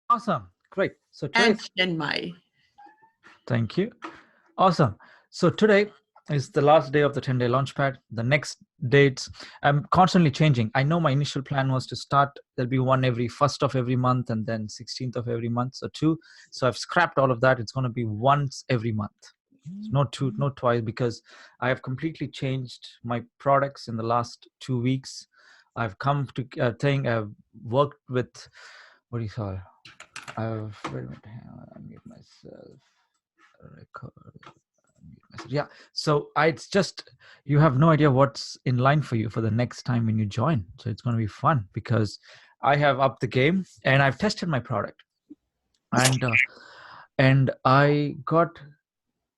Awesome. Great. So today, And Chinmai. thank you. Awesome. So today is the last day of the 10-day launchpad. The next dates, I'm constantly changing. I know my initial plan was to start, there'll be one every 1st of every month and then 16th of every month. So two. So I've scrapped all of that. It's going to be once every month. No two, no twice, because I have completely changed my products in the last 2 weeks. I've come to think I've worked with, what do you call? I've wait a minute, hang on, I mute myself. Record. Yeah. So it's just, you have no idea what's in line for you for the next time when you join. So it's going to be fun because I have upped the game and I've tested my product, and I got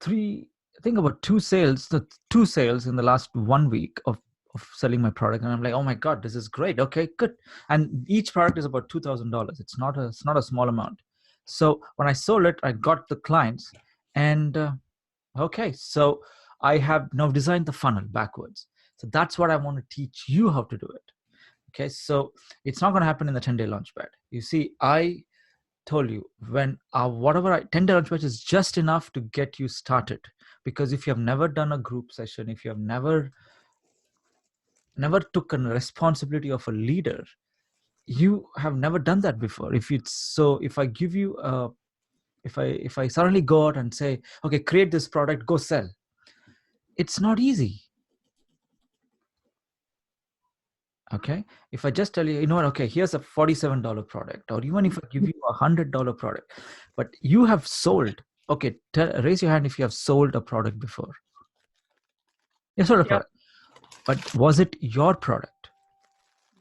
I think about two sales in the last 1 week of selling my product, and I'm like, oh my god, this is great. Okay, good. And each product is about $2,000. It's not a small amount. So when I sold it, I got the clients, and okay, so I have now designed the funnel backwards. So that's what I want to teach you how to do it. Okay, so it's not going to happen in the 10-day launchpad. You see, I told you when whatever 10-day launchpad is just enough to get you started. Because if you have never done a group session, if you have never took a responsibility of a leader, you have never done that before. If I give you if I suddenly go out and say, okay, create this product, go sell, it's not easy. Okay, if I just tell you, you know what, okay, here's a $47 product, or even if I give you $100 product, but you have sold, okay, raise your hand if you have sold a product before. You sold a product, but was it your product?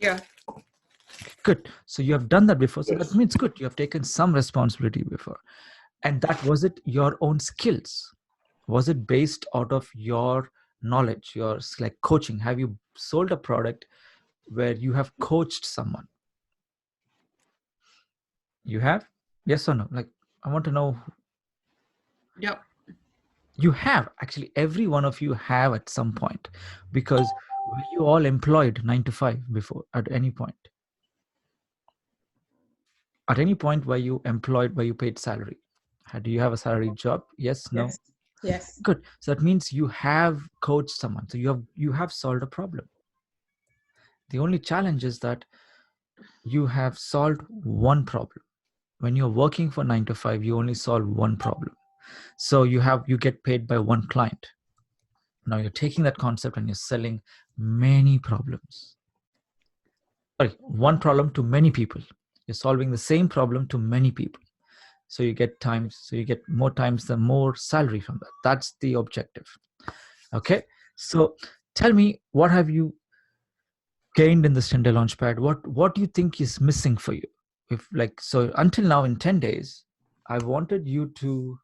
Yeah. Good. So you have done that before. So that means good. You have taken some responsibility before. And that, was it your own skills? Was it based out of your knowledge, your like coaching? Have you sold a product where you have coached someone? You have? Yes or no? Like, I want to know. Yep. You have. Actually, every one of you have at some point, because were you all employed 9 to 5 before at any point? At any point were you employed, were you paid salary? Do you have a salary job? Yes, no? Yes. Yes. Good. So that means you have coached someone. So you have solved a problem. The only challenge is that you have solved one problem. When you're working for 9 to 5, you only solve one problem. So you get paid by one client. Now you're taking that concept and you're selling many problems. Sorry, one problem to many people. You're solving the same problem to many people. So you get more times the more salary from that. That's the objective. Okay. So tell me, what have you gained in this 10-day launchpad? What do you think is missing for you? If like, so until now in 10 days, I wanted you to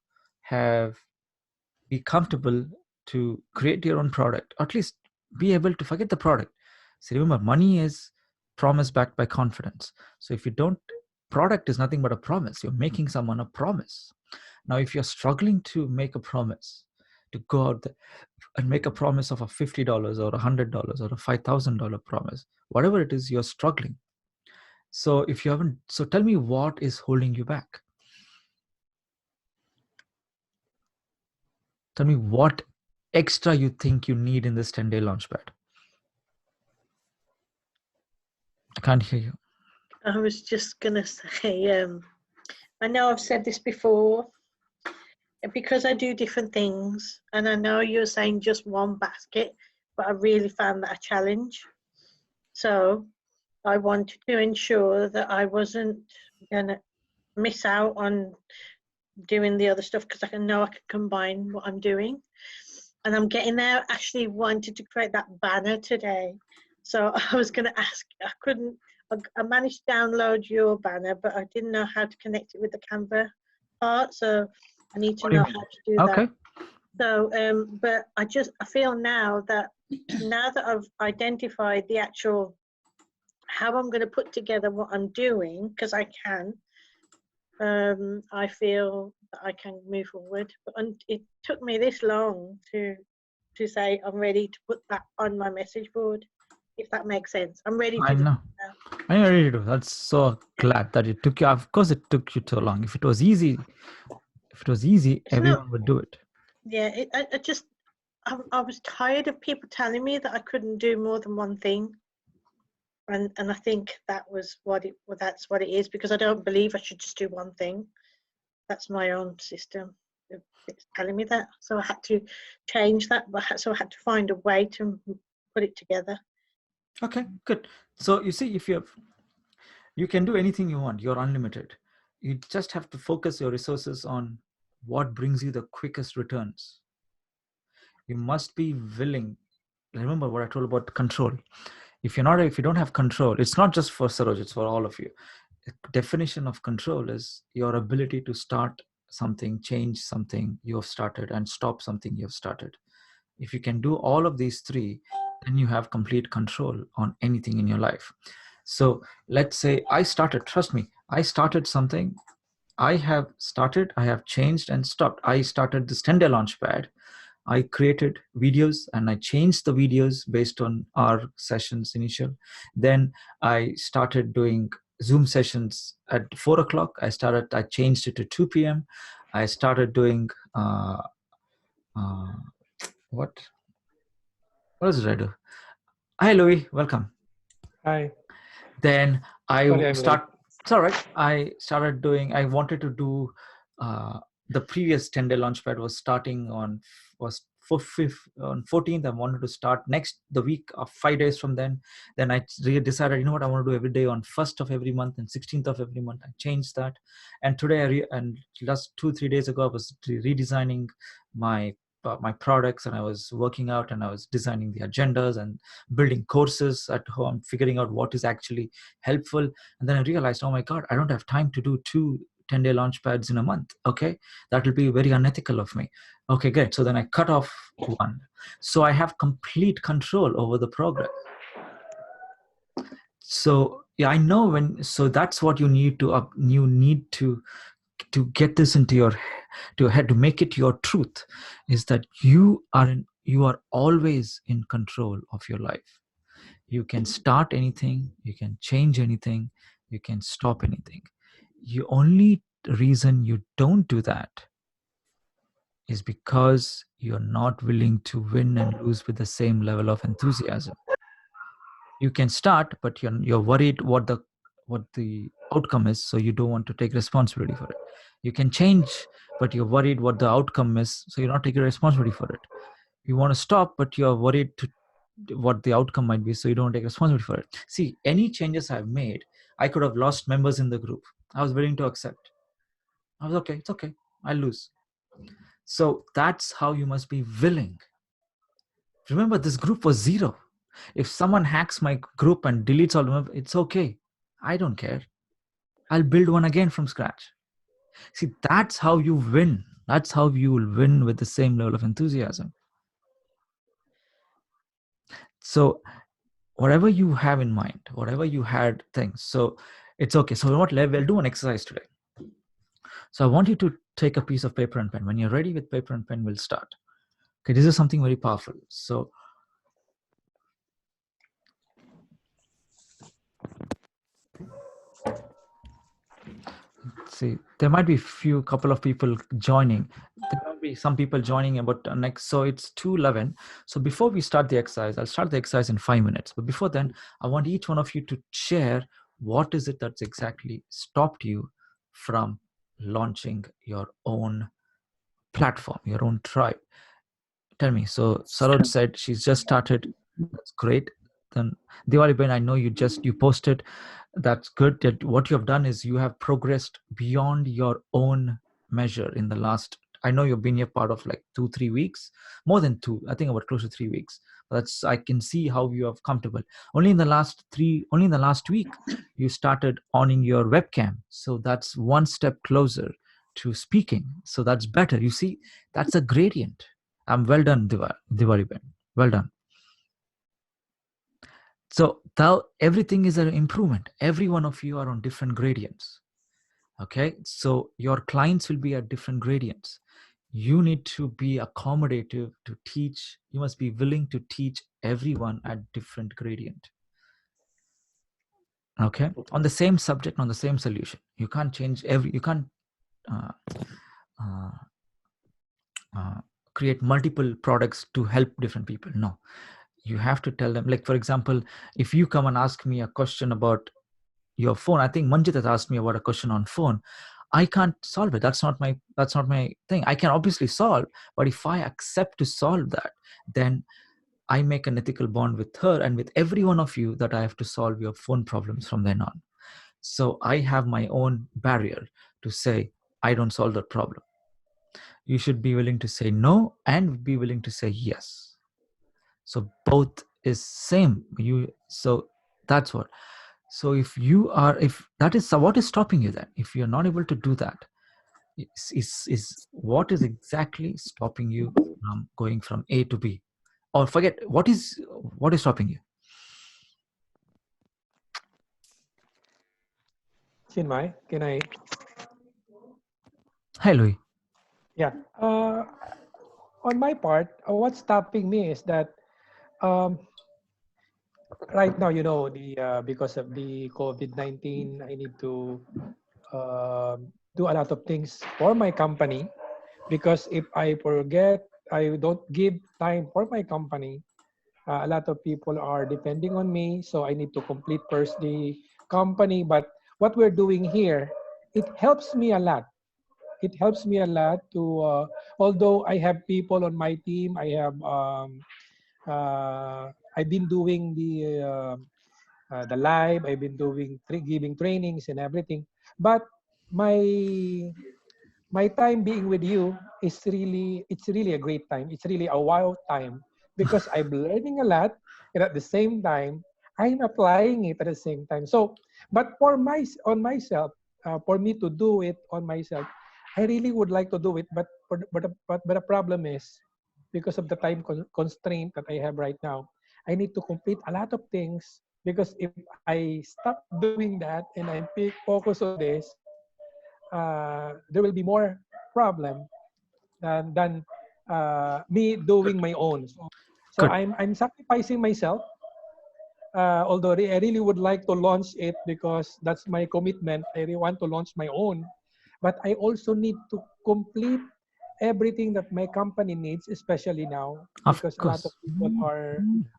be comfortable to create your own product, or at least be able to forget the product. So remember, money is promise backed by confidence. So if you don't, product is nothing but a promise. You're making someone a promise. Now, if you're struggling to make a promise, to go out there and make a promise of a $50 or $100 or a $5,000 promise, whatever it is, you're struggling. So if you haven't, so tell me, what is holding you back? Tell me what extra you think you need in this 10-day launchpad. I can't hear you. I was just going to say, I know I've said this before, because I do different things, and I know you're saying just one basket, but I really found that a challenge. So I wanted to ensure that I wasn't going to miss out on doing the other stuff, because I know I can combine what I'm doing. And I'm getting there. Ashley wanted to create that banner today. So I was going to ask, I managed to download your banner, but I didn't know how to connect it with the Canva part. So I need to know how to do that. So, but I feel now that I've identified the actual, how I'm going to put together what I'm doing, because I can, I feel that I can move forward. But it took me this long to say I'm ready to put that on my message board. if that makes sense. I'm ready to I do know. it now. I'm ready to. That's so glad that it took you. Of course, it took you so long. If it was easy, It's not, everyone would do it. yeah, I was tired of people telling me that I couldn't do more than one thing. And I think that's what it is, because I don't believe I should just do one thing. That's my own system. It's telling me that. So I had to change that, so I had to find a way to put it together. Okay, good. So you see, if you can do anything you want. You're unlimited. You just have to focus your resources on what brings you the quickest returns. You must be willing. Remember what I told about control. If you don't have control, it's not just for Saroj, it's for all of you. The definition of control is your ability to start something, change something you have started, and stop something you have started. If you can do all of these three, then you have complete control on anything in your life. So let's say trust me, I started something. I have changed and stopped. I started this 10-day Launchpad. I created videos and I changed the videos based on our sessions initial. Then I started doing Zoom sessions at 4 o'clock. I changed it to 2 p.m. I started doing, uh, what did I do? Hi, Louis, welcome. Hi. Then Sorry, I'm late. it's all right. I wanted to do, the previous 10-day Launchpad was for 14th. I wanted to start the week of 5 days from then. Then I decided, you know what, I want to do every day on 1st of every month and 16th of every month. I changed that. And today, and just 2-3 days ago, I was redesigning my products, and I was working out and I was designing the agendas and building courses at home, figuring out what is actually helpful. And then I realized, oh my God, I don't have time to do 2 10-day launch pads in a month. Okay, that will be very unethical of me. Okay, great. So then I cut off one. So I have complete control over the progress. So yeah, I know so that's what you need to get this into your head, to make it your truth, is that you are always in control of your life. You can start anything, you can change anything, you can stop anything. The only reason you don't do that is because you're not willing to win and lose with the same level of enthusiasm. You can start, but you're worried what the outcome is, so you don't want to take responsibility for it. You can change, but you're worried what the outcome is, so you're not taking responsibility for it. You want to stop, but you're worried what the outcome might be, so you don't take responsibility for it. See, any changes I've made, I could have lost members in the group. I was willing to accept. I was okay, it's okay, I'll lose. So that's how you must be willing. Remember, this group was 0. If someone hacks my group and deletes all of them, it's okay. I don't care. I'll build one again from scratch. See, that's how you win. That's how you will win with the same level of enthusiasm. So whatever you have in mind, whatever you had things, so it's okay. So what, we'll do an exercise today. So I want you to take a piece of paper and pen. When you're ready with paper and pen, we'll start. Okay, this is something very powerful. So see, there might be couple of people joining. There might be some people joining about next. So it's 2:11. So before we start the exercise, I'll start the exercise in 5 minutes. But before then, I want each one of you to share what is it that's exactly stopped you from launching your own platform, your own tribe. Tell me. So Saroj said she's just started. That's great. Then Diwali Ben, I know you posted. That's good. That what you have done is you have progressed beyond your own measure in the last. I know you've been here part of like 2-3 weeks, more than 2. I think about close to 3 weeks. I can see how you are comfortable. Only in the last week, you started owning your webcam. So that's one step closer to speaking. So that's better. You see, that's a gradient. Well done, Diwali Ben. Well done. So everything is an improvement. Every one of you are on different gradients. Okay, so your clients will be at different gradients. you need to be accommodative to teach. You must be willing to teach everyone at different gradient. Okay, on the same subject, on the same solution. You can't change you can't uh, uh, create multiple products to help different people. No, you have to tell them, like, for example, if you come and ask me a question about your phone, I think Manjit has asked me about a question on phone. I can't solve it. That's not my thing. I can obviously solve, but if I accept to solve that, then I make an ethical bond with her and with every one of you that I have to solve your phone problems from then on. So I have my own barrier to say, I don't solve that problem. You should be willing to say no and be willing to say yes. So both is same. So that's what. So if that is, so what is stopping you then? If you're not able to do that, is what is exactly stopping you from going from A to B? Or forget, what is stopping you? Chinmai, can I? Hi, Louis. Yeah. On my part, what's stopping me is that um, right now, because of the COVID-19, I need to do a lot of things for my company. Because if I forget, I don't give time for my company, a lot of people are depending on me, so I need to complete first the company. But what we're doing here, it helps me a lot. It helps me a lot to, although I have people on my team, I've been doing the live, I've been doing giving trainings and everything. But my my time being with you it's really a great time. It's really a wow time because I'm learning a lot, and at the same time I'm applying it at the same time. So but on myself, for me to do it on myself, I really would like to do it, but the problem is, because of the time constraint that I have right now, I need to complete a lot of things. Because if I stop doing that and I focus on this, there will be more problem than me doing my own. So Good. I'm sacrificing myself. Although I really would like to launch it because that's my commitment. I really want to launch my own, but I also need to complete everything that my company needs, especially now Of because a lot of course. people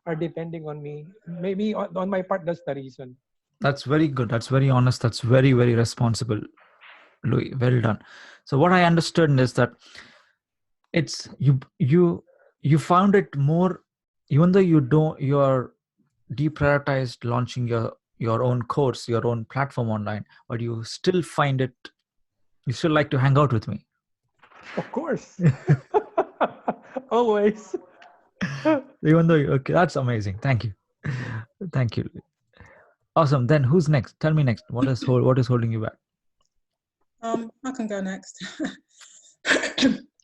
are depending on me. Maybe on my part, that's the reason. That's very good. That's very honest. That's very, very responsible, Louis. Well done. So what I understood is that it's you found it more, even though you're deprioritized launching your own course, your own platform online, but you still find it, you still like to hang out with me. Of course. Always. Even though okay, that's amazing. Thank you. Thank you. Awesome. Then who's next? Tell me next. What is holding you back? I can go next.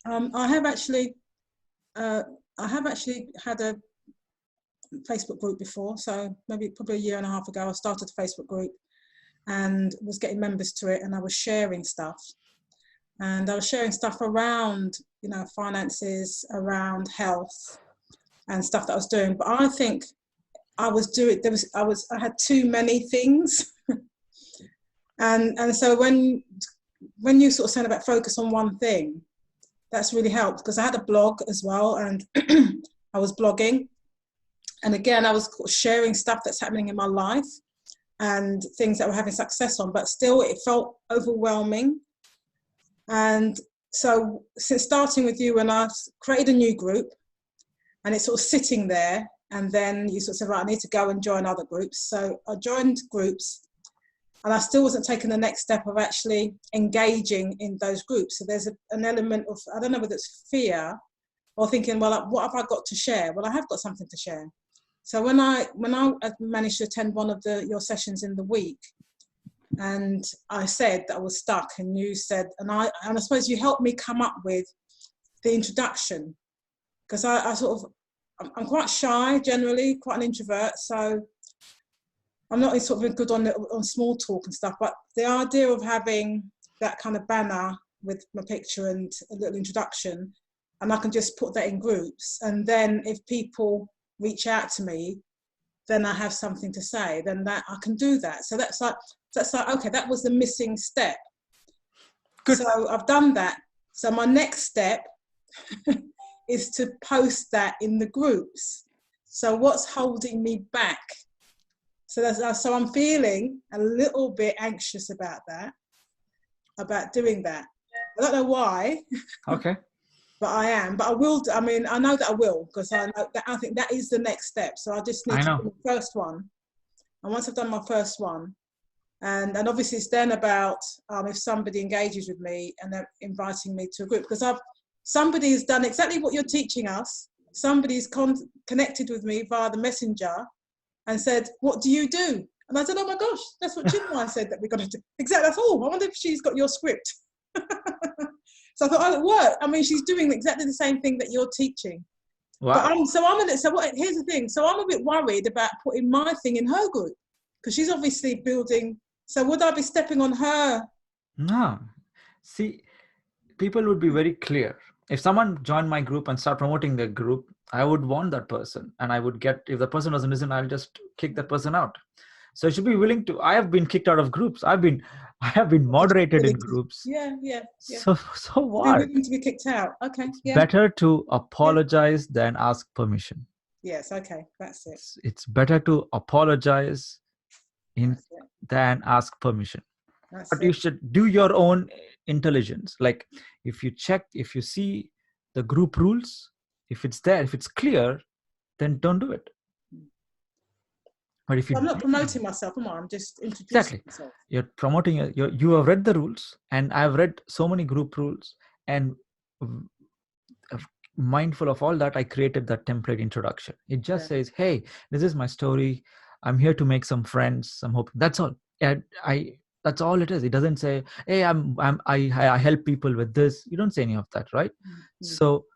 I have actually had a Facebook group before. So probably a year and a half ago, I started a Facebook group and was getting members to it, and I was sharing stuff. And I was sharing stuff around, finances, around health, and stuff that I was doing. But I think I had too many things. and so when you sort of said about focus on one thing, that's really helped, because I had a blog as well, and I was blogging. And again, I was sharing stuff that's happening in my life and things that we're having success on, but still it felt overwhelming. And so since starting with you, when I created a new group and it's sort of sitting there, and then you sort of said, right, I need to go and join other groups. So I joined groups, and I still wasn't taking the next step of actually engaging in those groups. So there's an element of, I don't know whether it's fear or thinking, well, what have I got to share? Well, I have got something to share. So when I managed to attend one of your sessions in the week, and I said that I was stuck, and you said, and I suppose you helped me come up with the introduction, because I'm quite shy generally, quite an introvert, so I'm not sort of good on small talk and stuff, but the idea of having that kind of banner with my picture and a little introduction, and I can just put that in groups. And then if people reach out to me, then I have something to say, then that I can do that. So that's like, okay, that was the missing step. Good. So I've done that. So my next step is to post that in the groups. So what's holding me back? So I'm feeling a little bit anxious about that, about doing that. I don't know why. Okay. But I am. But I will. I mean, I know that I will, because I know that, I think that is the next step. So I just need to do the first one. And once I've done my first one, and obviously it's then about if somebody engages with me and they're inviting me to a group, because somebody has done exactly what you're teaching us. Somebody's connected with me via the messenger and said, "What do you do?" And I said, "Oh my gosh, that's what Chinmai said that we're going to do." Exactly. That's all. I wonder if she's got your script. So I thought, oh, it worked. I mean, she's doing exactly the same thing that you're teaching. Wow. But here's the thing. So I'm a bit worried about putting my thing in her group, because she's obviously building. So would I be stepping on her? No. See, people would be very clear. If someone joined my group and start promoting their group, I would want that person, and I would get, if the person doesn't listen, I'll just kick that person out. So I should be willing to. I have been kicked out of groups. I have been moderated in groups. Yeah. So what? Willing to be kicked out. Okay. It's better to apologize than ask permission. Yes. Okay. That's it. It's better to apologize than ask permission. But you should do your own intelligence. Like if you see the group rules, if it's there, if it's clear, then don't do it. But if I'm not promoting myself, am I? I'm just introducing myself. You're promoting. You have read the rules, and I've read so many group rules, and mindful of all that, I created that template introduction. It just says, "Hey, this is my story. I'm here to make some friends. I'm hoping." That's all. And that's all it is. It doesn't say, "Hey, I help people with this." You don't say any of that, right? Mm-hmm. So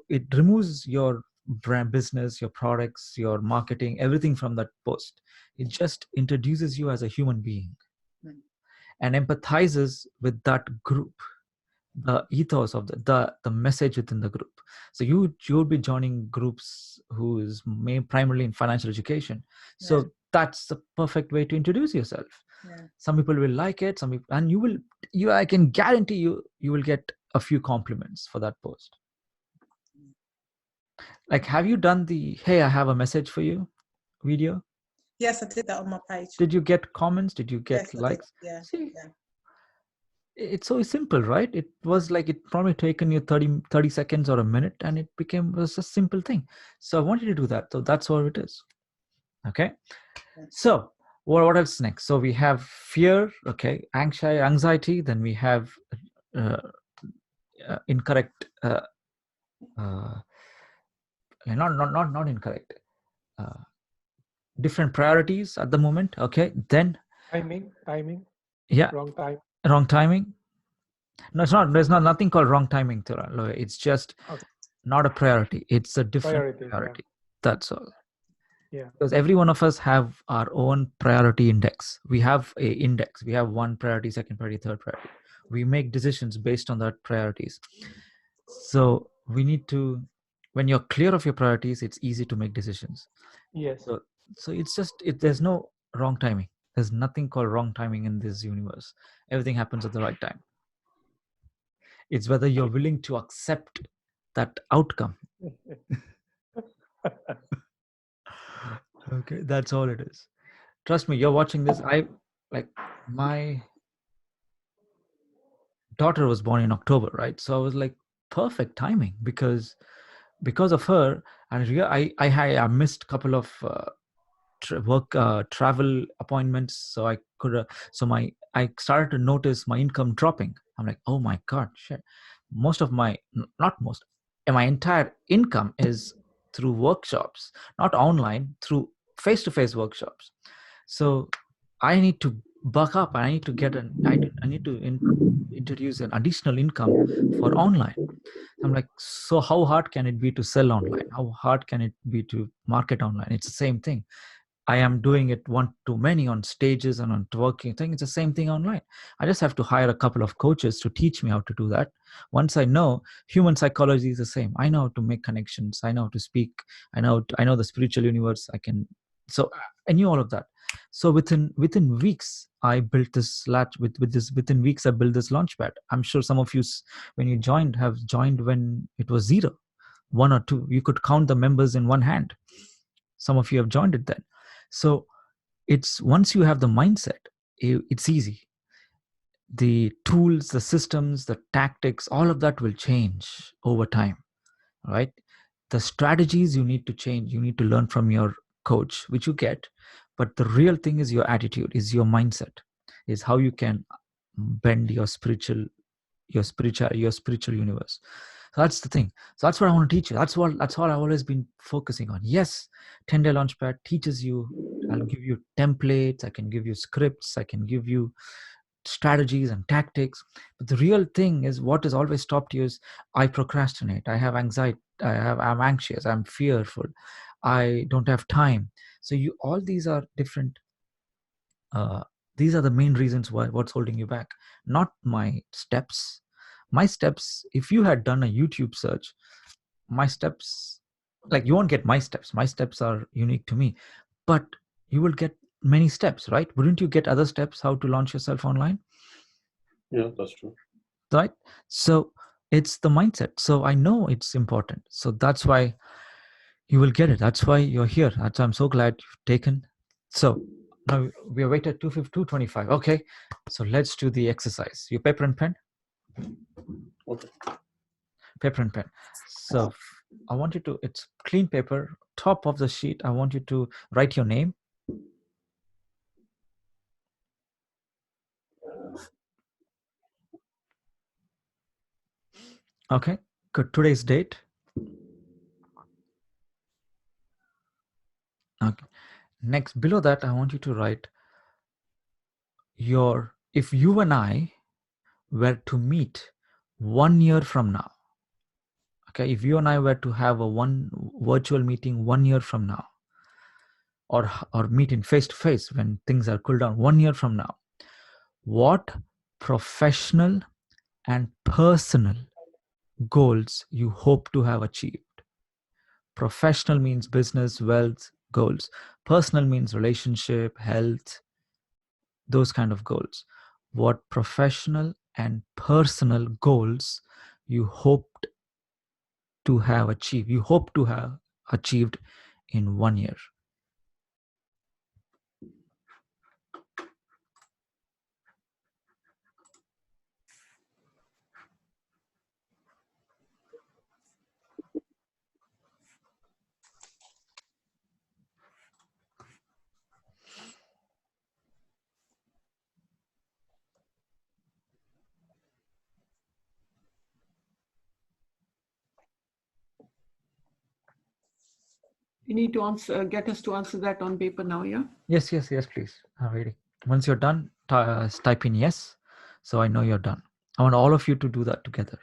it removes your brand business, your products, your marketing, everything from that post. It just introduces you as a human being and empathizes with that group, the ethos of the message within the group. So you'll be joining groups who is primarily in financial education. So that's the perfect way to introduce yourself. Some people will like it, some people, and I can guarantee you will get a few compliments for that post. Like, have you done the "Hey, I have a message for you" video? Yes, I did that on my page. Did you get comments? Did you get likes? Yeah. See, it's so simple, right? It was like, it probably taken you 30 seconds or a minute, and it was a simple thing. So I want you to do that. So that's all it is. Okay. So what else next? So we have fear, okay, anxiety. Then we have incorrect. Not incorrect. Different priorities at the moment. Okay. Then timing. Yeah. Wrong timing. No, it's not. There's nothing called wrong timing, Thura. It's just not a priority. It's a different priority. That's all. Yeah. Because every one of us have our own priority index. We have a index. We have one priority, second priority, third priority. We make decisions based on that priorities. So we need to, when you're clear of your priorities, it's easy to make decisions. Yes. So it's just, there's no wrong timing. There's nothing called wrong timing in this universe. Everything happens at the right time. It's whether you're willing to accept that outcome. Okay, that's all it is. Trust me, you're watching this. My daughter was born in October, right? So I was like, perfect timing, because of her, and I missed a couple of travel appointments, so I could I started to notice my income dropping. I'm like, oh my god, shit. My entire income is through workshops, not online, through face-to-face workshops. So I need to buck up. I need to get introduce an additional income for online. I'm like, so how hard can it be to sell online? How hard can it be to market online? It's the same thing. I am doing it one to many on stages and on networking. I think it's the same thing online. I just have to hire a couple of coaches to teach me how to do that. Once I know, human psychology is the same. I know how to make connections. I know how to speak. I know the spiritual universe. So I knew all of that. So within weeks, I built this within weeks I built this launchpad. I'm sure some of you, when you joined, have joined when it was zero, one or two. You could count the members in one hand. Some of you have joined it then. So it's once you have the mindset, it's easy. The tools, the systems, the tactics, all of that will change over time, right? The strategies you need to change, you need to learn from your coach, which you get. But the real thing is your attitude, is your mindset, is how you can bend your spiritual universe. So that's the thing. So that's what I want to teach you. That's what I've always been focusing on. Yes, 10-day launchpad teaches you. I'll give you templates, I can give you scripts, I can give you strategies and tactics. But the real thing is, what has always stopped you is, I procrastinate, I have anxiety, I'm anxious, I'm fearful, I don't have time. So all these are different, these are the main reasons what's holding you back, not my steps. My steps, if you had done a YouTube search, my steps, like, you won't get my steps. My steps are unique to me, but you will get many steps, right? Wouldn't you get other steps how to launch yourself online? Yeah, that's true. Right? So it's the mindset. So I know it's important. So that's why you will get it. That's why you're here. That's why I'm so glad you've taken. So now we are waiting at 2:25. Okay. So let's do the exercise. Your paper and pen? Okay. Paper and pen. So I want you to, it's clean paper, top of the sheet. I want you to write your name. Okay, good. Today's date. Okay. Next, below that, I want you to write if you and I were to meet 1 year from now. Okay, if you and I were to have a virtual meeting 1 year from now, or meet in face to face when things are cooled down 1 year from now, what professional and personal goals you hope to have achieved? Professional means business, wealth, goals. Personal means relationship, health, those kind of goals. What professional and personal goals you hoped to have achieved, you hope to have achieved in 1 year? You need to get us to answer that on paper now, yeah? Yes, please. I'm ready. Once you're done, type in yes, so I know you're done. I want all of you to do that together.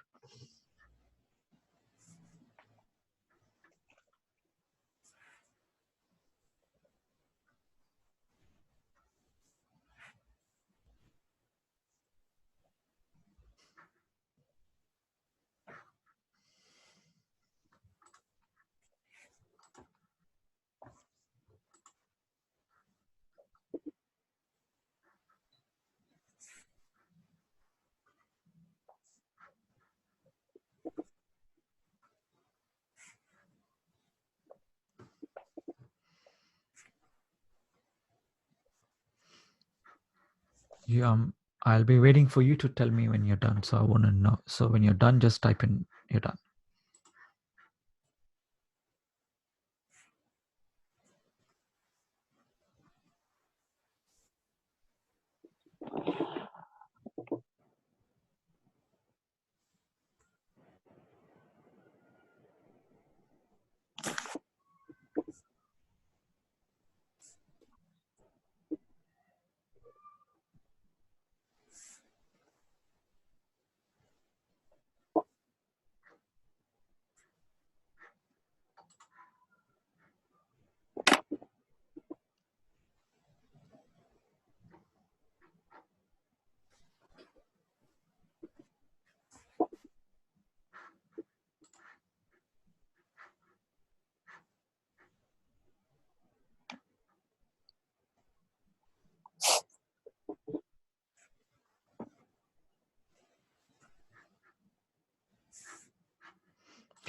I'll be waiting for you to tell me when you're done. So I want to know. So when you're done, just type in you're done.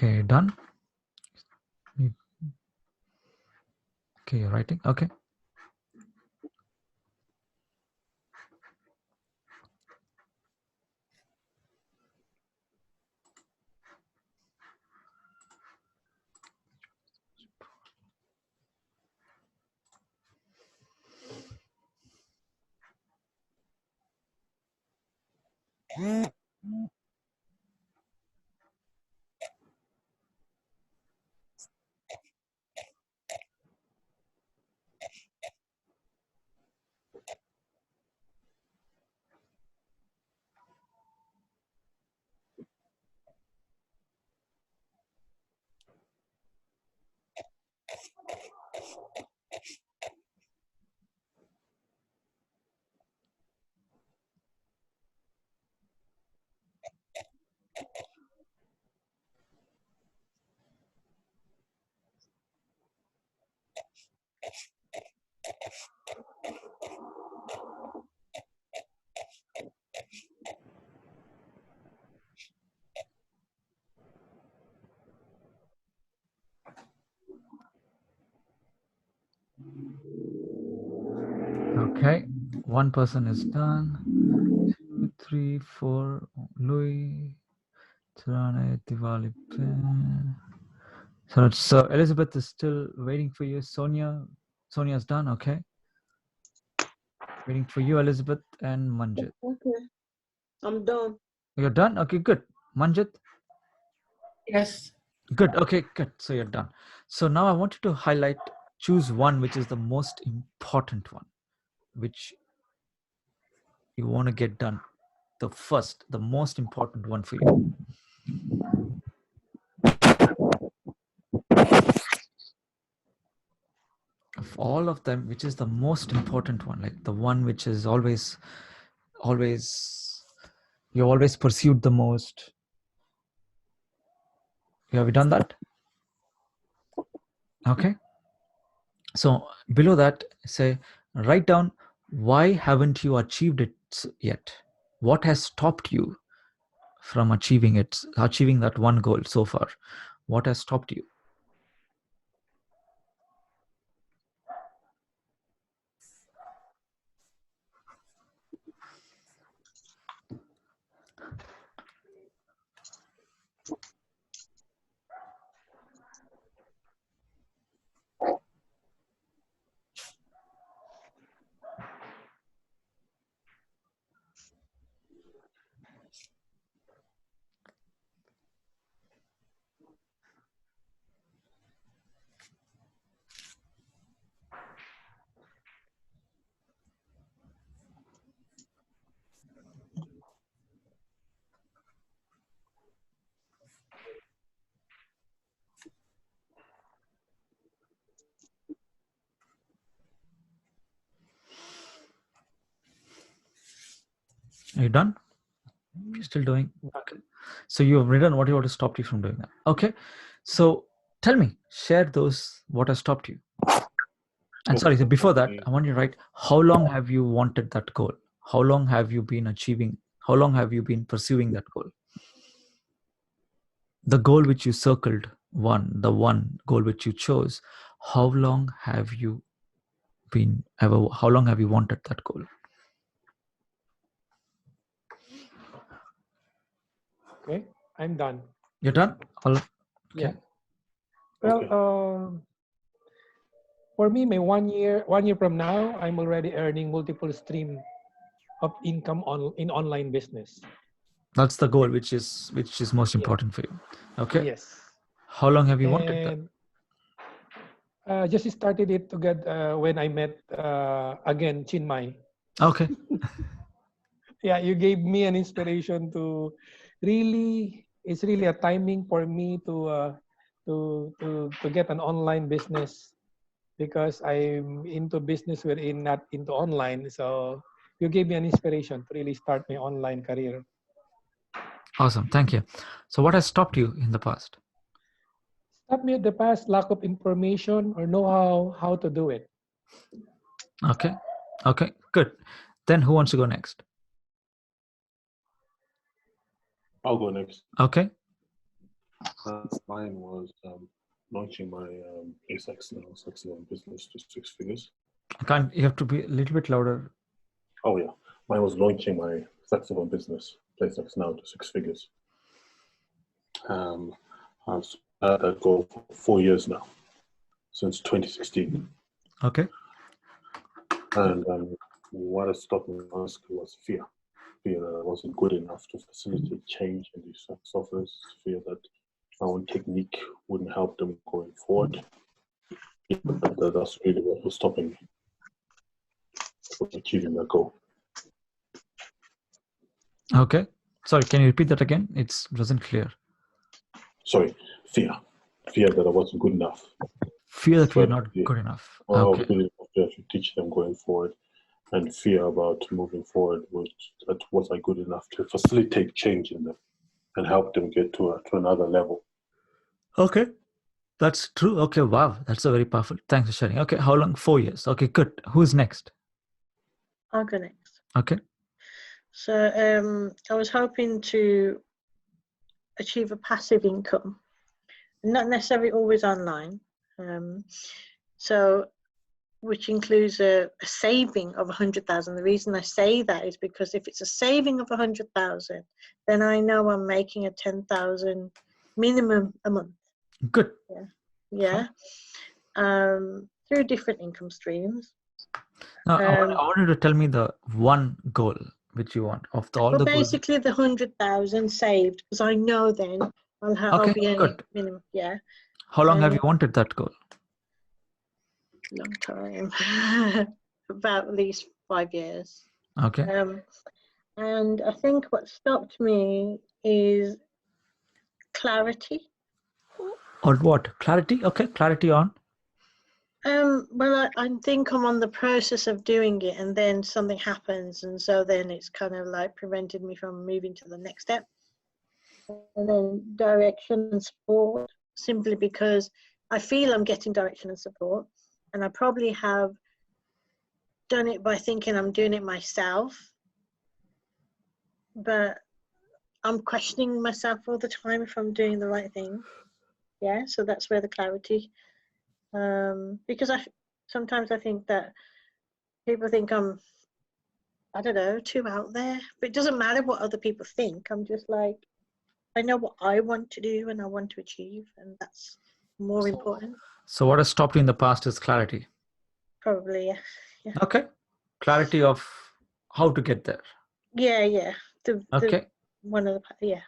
Okay, done. Okay, you're writing. Okay. Okay, one person is done. 2, 3, 4. Louis, Tirane, Diwali. So Elizabeth is still waiting for you. Sonia's done. Okay. Waiting for you, Elizabeth and Manjit. Okay, I'm done. You're done. Okay, good. Manjit. Yes. Good. Okay, good. So you're done. So now I want you to highlight, choose one which is the most important one, which you want to get done. The most important one for you. Of all of them, which is the most important one, like the one which is always, you always pursued the most. Have you done that? Okay. So below that, say, write down why haven't you achieved it yet? What has stopped you from achieving that one goal so far? What has stopped you? Are you done? You're still doing? Okay. So you have written what stopped you from doing that. Okay. So tell me, share those, what has stopped you. And sorry, so before that, I want you to write, how long have you wanted that goal? How long have you been pursuing that goal? The goal which you circled, the one goal which you chose, how long have you wanted that goal? Okay, I'm done. You're done? Okay. Yeah. Well, for me, my 1 year from now, I'm already earning multiple stream of income in online business. That's the goal which is most important for you. Okay. Yes. How long have you wanted that? Just started it when I met again Chinmai. Okay. Yeah, you gave me an inspiration to it's really a timing for me to get an online business, because I'm into business wherein not into online. So you gave me an inspiration to really start my online career. Awesome. Thank you. So what has stopped you in the past? Stopped me at the past, lack of information or know how to do it. Okay. Okay, good. Then who wants to go next? I'll go next. Okay. Mine was launching my place excellent business to 6 figures. You have to be a little bit louder. Oh yeah, mine was launching my flexible business, PlayStation now, to 6 figures. I've had that goal for 4 years now, since 2016. Okay. And what has stopped me honestly was fear. Fear that I wasn't good enough to facilitate change in these softwares. Fear that my own technique wouldn't help them going forward. That's really what was stopping me from achieving that goal. Okay. Sorry, can you repeat that again? It wasn't clear. Sorry, fear. Fear that I wasn't good enough. Fear that you're not good enough. Okay. Good enough to teach them going forward, and fear about moving forward. Was I good enough to facilitate change in them and help them get to another level? Okay. That's true. Okay. Wow. That's a very powerful. Thanks for sharing. Okay. How long? 4 years. Okay. Good. Who's next? I'll go next. Okay. So I was hoping to achieve a passive income, not necessarily always online. So which includes a saving of 100,000. The reason I say that is because if it's a saving of 100,000, then I know I'm making a 10,000 minimum a month. Good. Yeah. Through different income streams. Now, I want you to tell me the one goal which you want of all the goals. Basically the 100,000 saved, because I know then I'll be earning minimum. Yeah. How long have you wanted that goal? Long time. About at least 5 years. Okay. And I think what stopped me is clarity. On what? Clarity? Okay. Clarity on? Well, I think I'm on the process of doing it, and then something happens, and so then it's kind of like prevented me from moving to the next step. And then direction and support, simply because I feel I'm getting direction and support, and I probably have done it by thinking I'm doing it myself, but I'm questioning myself all the time if I'm doing the right thing. Yeah, so that's where the clarity. Because sometimes I think that people think I'm, I don't know, too out there. But it doesn't matter what other people think. I'm just like, I know what I want to do and I want to achieve, and that's more important. So what has stopped you in the past is clarity. Probably, yeah. Okay. Clarity of how to get there. Yeah. Okay. One of the, yeah.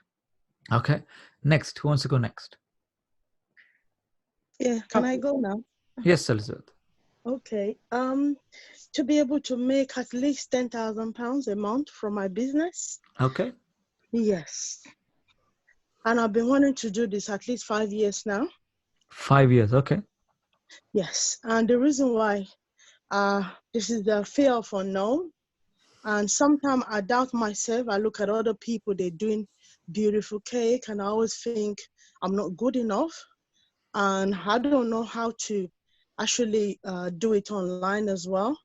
Okay. Next. Who wants to go next? Yeah, can I go now? Yes, Elizabeth. Okay. To be able to make at least £10,000 a month from my business. Okay. Yes. And I've been wanting to do this at least 5 years now. 5 years. Okay. Yes. And the reason why, this is the fear of unknown. And sometimes I doubt myself. I look at other people, they're doing beautiful cake, and I always think I'm not good enough. And I don't know how to actually do it online as well.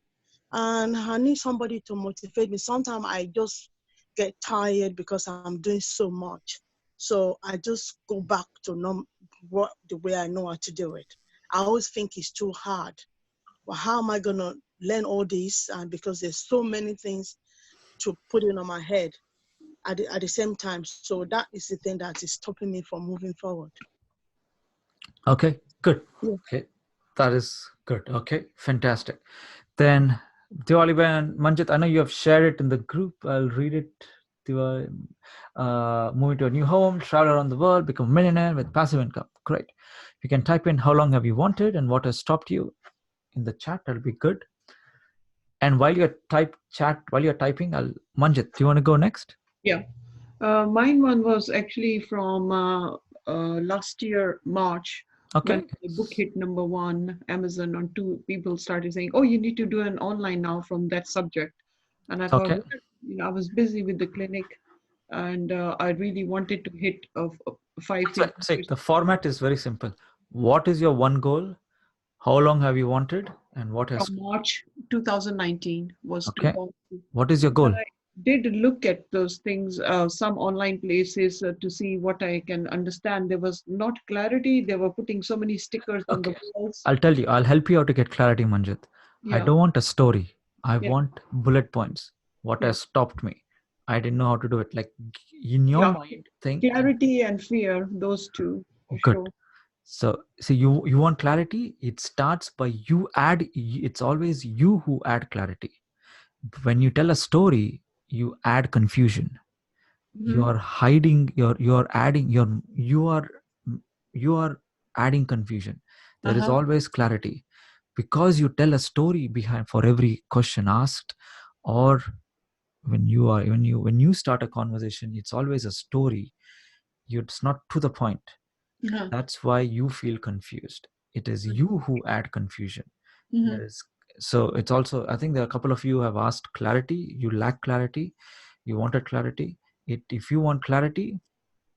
And I need somebody to motivate me. Sometimes I just get tired because I'm doing so much. So I just go back to the way I know how to do it. I always think it's too hard. Well, how am I going to learn all this? And because there's so many things to put in on my head at the same time. So that is the thing that is stopping me from moving forward. Okay, good. Yeah. Okay, that is good. Okay, fantastic. Then Diwali and Manjit, I know you have shared it in the group. I'll read it. Moving to a new home, travel around the world, become a millionaire with passive income. Great. You can type in how long have you wanted and what has stopped you in the chat. That'll be good. And while you're typing, Manjit, do you want to go next? Yeah. Mine one was actually from last year, March. Okay. When the book hit #1, Amazon, on 2 people started saying, oh, you need to do an online now from that subject. And I thought, Okay. I was busy with the clinic, and I really wanted to hit 5 figures. See, the format is very simple. What is your one goal? How long have you wanted? And what has... From March 2019 was Okay. to... What is your goal? did look at those things, some online places, to see what I can understand. There was not clarity. They were putting so many stickers on the Okay, walls. I'll tell you. I'll help you out to get clarity, Manjit. I Yeah, don't want a story. I yeah, want bullet points. What yeah, has stopped me? I didn't know how to do it. Like in your yeah. mind, think Clarity and fear, those two for good. sure. So you want clarity. It starts by you add. It's always you who add clarity. When you tell a story, you add confusion. You Hmm. are hiding. You're adding. You are adding confusion. There is Uh-huh. always clarity, because you tell a story behind for every question asked, or when you start a conversation, it's always a story. It's not to the point. Uh-huh. That's why you feel confused. It is you who add confusion. Hmm. There is, so it's also, I think there are a couple of you have asked clarity. You lack clarity. You wanted clarity. If you want clarity,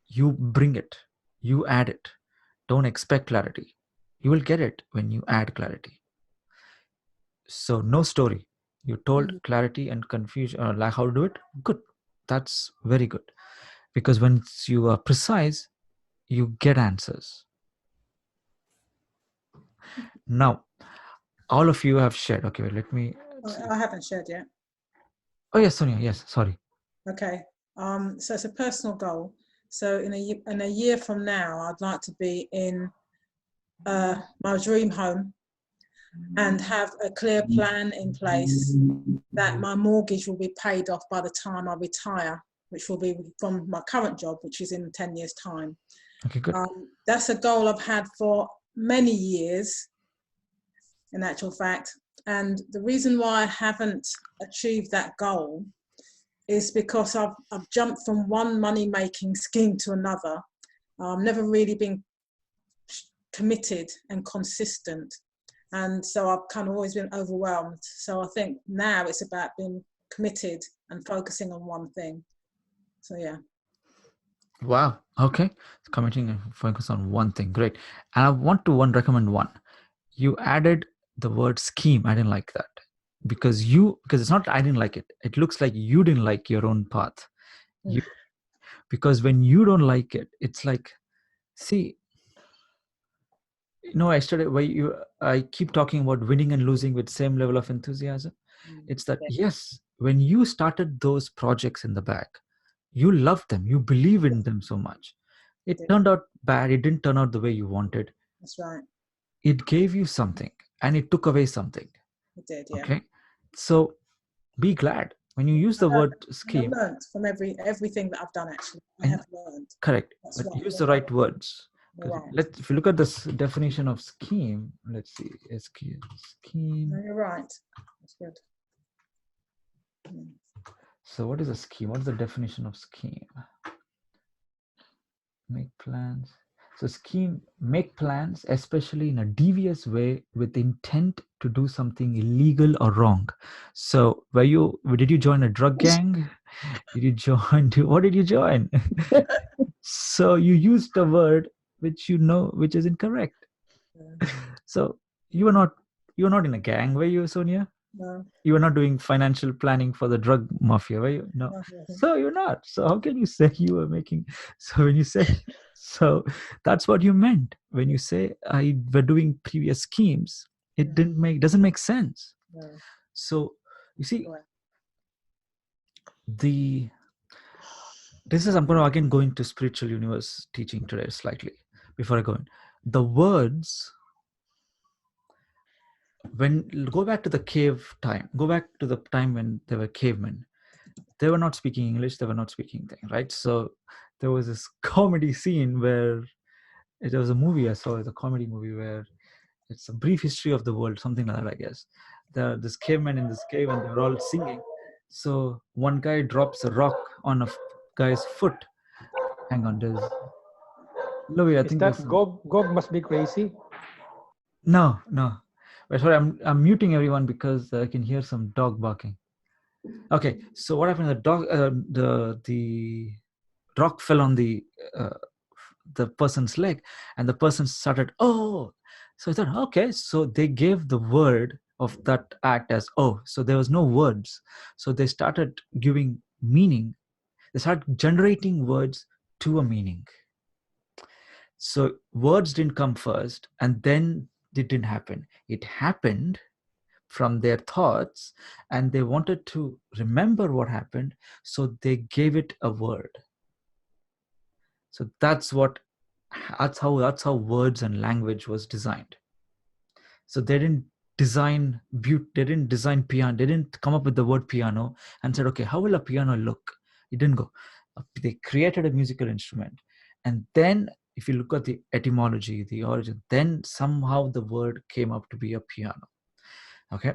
you bring it. You add it. Don't expect clarity. You will get it when you add clarity. So no story. You told Hmm. clarity and confusion, like how to do it. Good. That's very good. Because when you are precise, you get answers. Now, all of you have shared. Okay, wait, let me see. I haven't shared yet. Oh yes, Sonia. Yes, sorry. Okay. So it's a personal goal. So in a year from now, I'd like to be in my dream home and have a clear plan in place that my mortgage will be paid off by the time I retire, which will be from my current job, which is in 10 years' time. Okay, good. That's a goal I've had for many years, in actual fact. And the reason why I haven't achieved that goal is because I've jumped from one money-making scheme to another. Never really been committed and consistent. And so I've kind of always been overwhelmed. So I think now it's about being committed and focusing on one thing. So yeah. Wow. Okay. Committing and focus on one thing. Great. And I want to recommend one. You added the word scheme. I didn't like that. Because it's not I didn't like it. It looks like you didn't like your own path. You Because when you don't like it, it's like, see, I keep talking about winning and losing with same level of enthusiasm. It's that, yes, when you started those projects in the back, you loved them, you believe in them so much. It turned out bad. It didn't turn out the way you wanted. That's right. It gave you something and it took away something. It did, yeah. Okay. So be glad when you use the word scheme. I've learned from everything that I've done, actually. I have learned. Correct. That's But right. use the right words. Right. If you look at this definition of scheme, let's see. Scheme. No, you're right. That's good. So what is a scheme? What is the definition of scheme? Make plans. So scheme, make plans, especially in a devious way with intent to do something illegal or wrong. So did you join a drug gang? Did you join, what did you join? So you used a word which which is incorrect. So you were not in a gang, were you, Sonia? No. You were not doing financial planning for the drug mafia, were you? No. So you're not. So how can you say you were making? So when you say, so that's what you meant when you say I were doing previous schemes. It doesn't make sense. No. So you see, I'm going to again go into spiritual universe teaching today slightly before I go in. The words, go back to the cave time, go back to the time when they were cavemen. They were not speaking English, they were not speaking thing, right? So there was this comedy scene where there was a movie I saw, it's a comedy movie where it's a brief history of the world, something like that, I guess. There are this cavemen in this cave and they're all singing. So one guy drops a rock on a guy's foot. Hang on, there's Louis, I Is think that there's Gog must be crazy? no. Wait, sorry, I'm muting everyone because I can hear some dog barking. Okay, so what happened? The rock fell on the person's leg, and the person started, oh. So I thought, okay, so they gave the word of that act as oh. So there was no words. So they started giving meaning. They started generating words to a meaning. So words didn't come first, and then it didn't happen. It happened from their thoughts, and they wanted to remember what happened, so they gave it a word. So that's how words and language was designed. So they didn't design piano. They didn't come up with the word piano and said, okay, how will a piano look? It didn't go. They created a musical instrument, and then if you look at the etymology, the origin, then somehow the word came up to be a piano. Okay,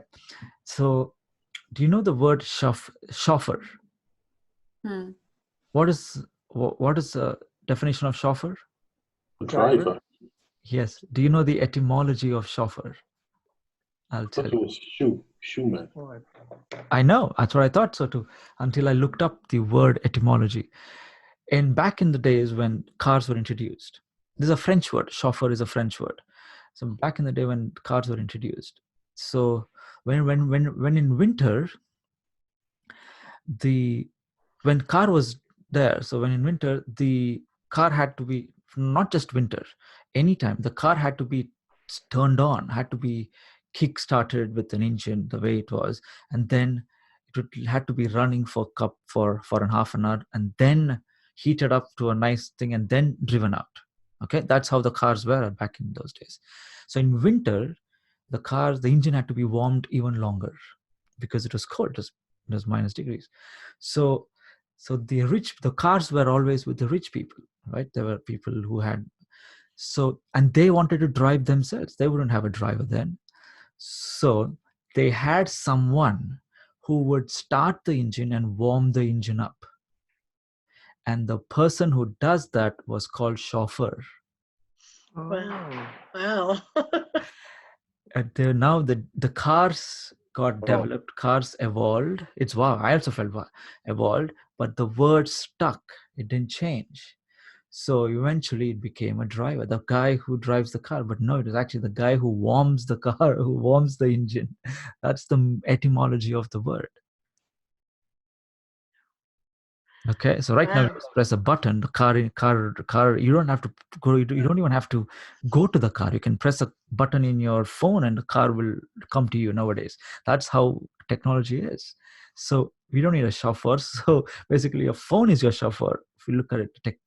so do you know the word chauffeur? What is the definition of chauffeur? Driver. Yes. Do you know the etymology of chauffeur? I'll I tell thought you. it was shoeman. I know, that's what I thought so too, until I looked up the word etymology. And back in the days when cars were introduced, this is a French word. Chauffeur is a French word. So back in the day when cars were introduced, so when in winter, when car was there, so when in winter, the car had to be, not just winter, anytime, the car had to be turned on, had to be kick started with an engine the way it was, and then had to be running for a half an hour, and then heated up to a nice thing, and then driven out. Okay, that's how the cars were back in those days. So in winter, the engine had to be warmed even longer because it was cold. It was minus degrees. So the cars were always with the rich people, right? There were people who had, and they wanted to drive themselves. They wouldn't have a driver then. So they had someone who would start the engine and warm the engine up. And the person who does that was called chauffeur. Wow. Now the cars got developed, cars evolved. It's wow, I also felt evolved, but the word stuck. It didn't change. So eventually it became a driver, the guy who drives the car. But no, it is actually the guy who warms the car, who warms the engine. That's the etymology of the word. Okay, so right now you just press a button, the car, you don't have to go, you don't even have to go to the car. You can press a button in your phone and the car will come to you nowadays. That's how technology is. So we don't need a chauffeur. So basically your phone is your chauffeur, if you look at it.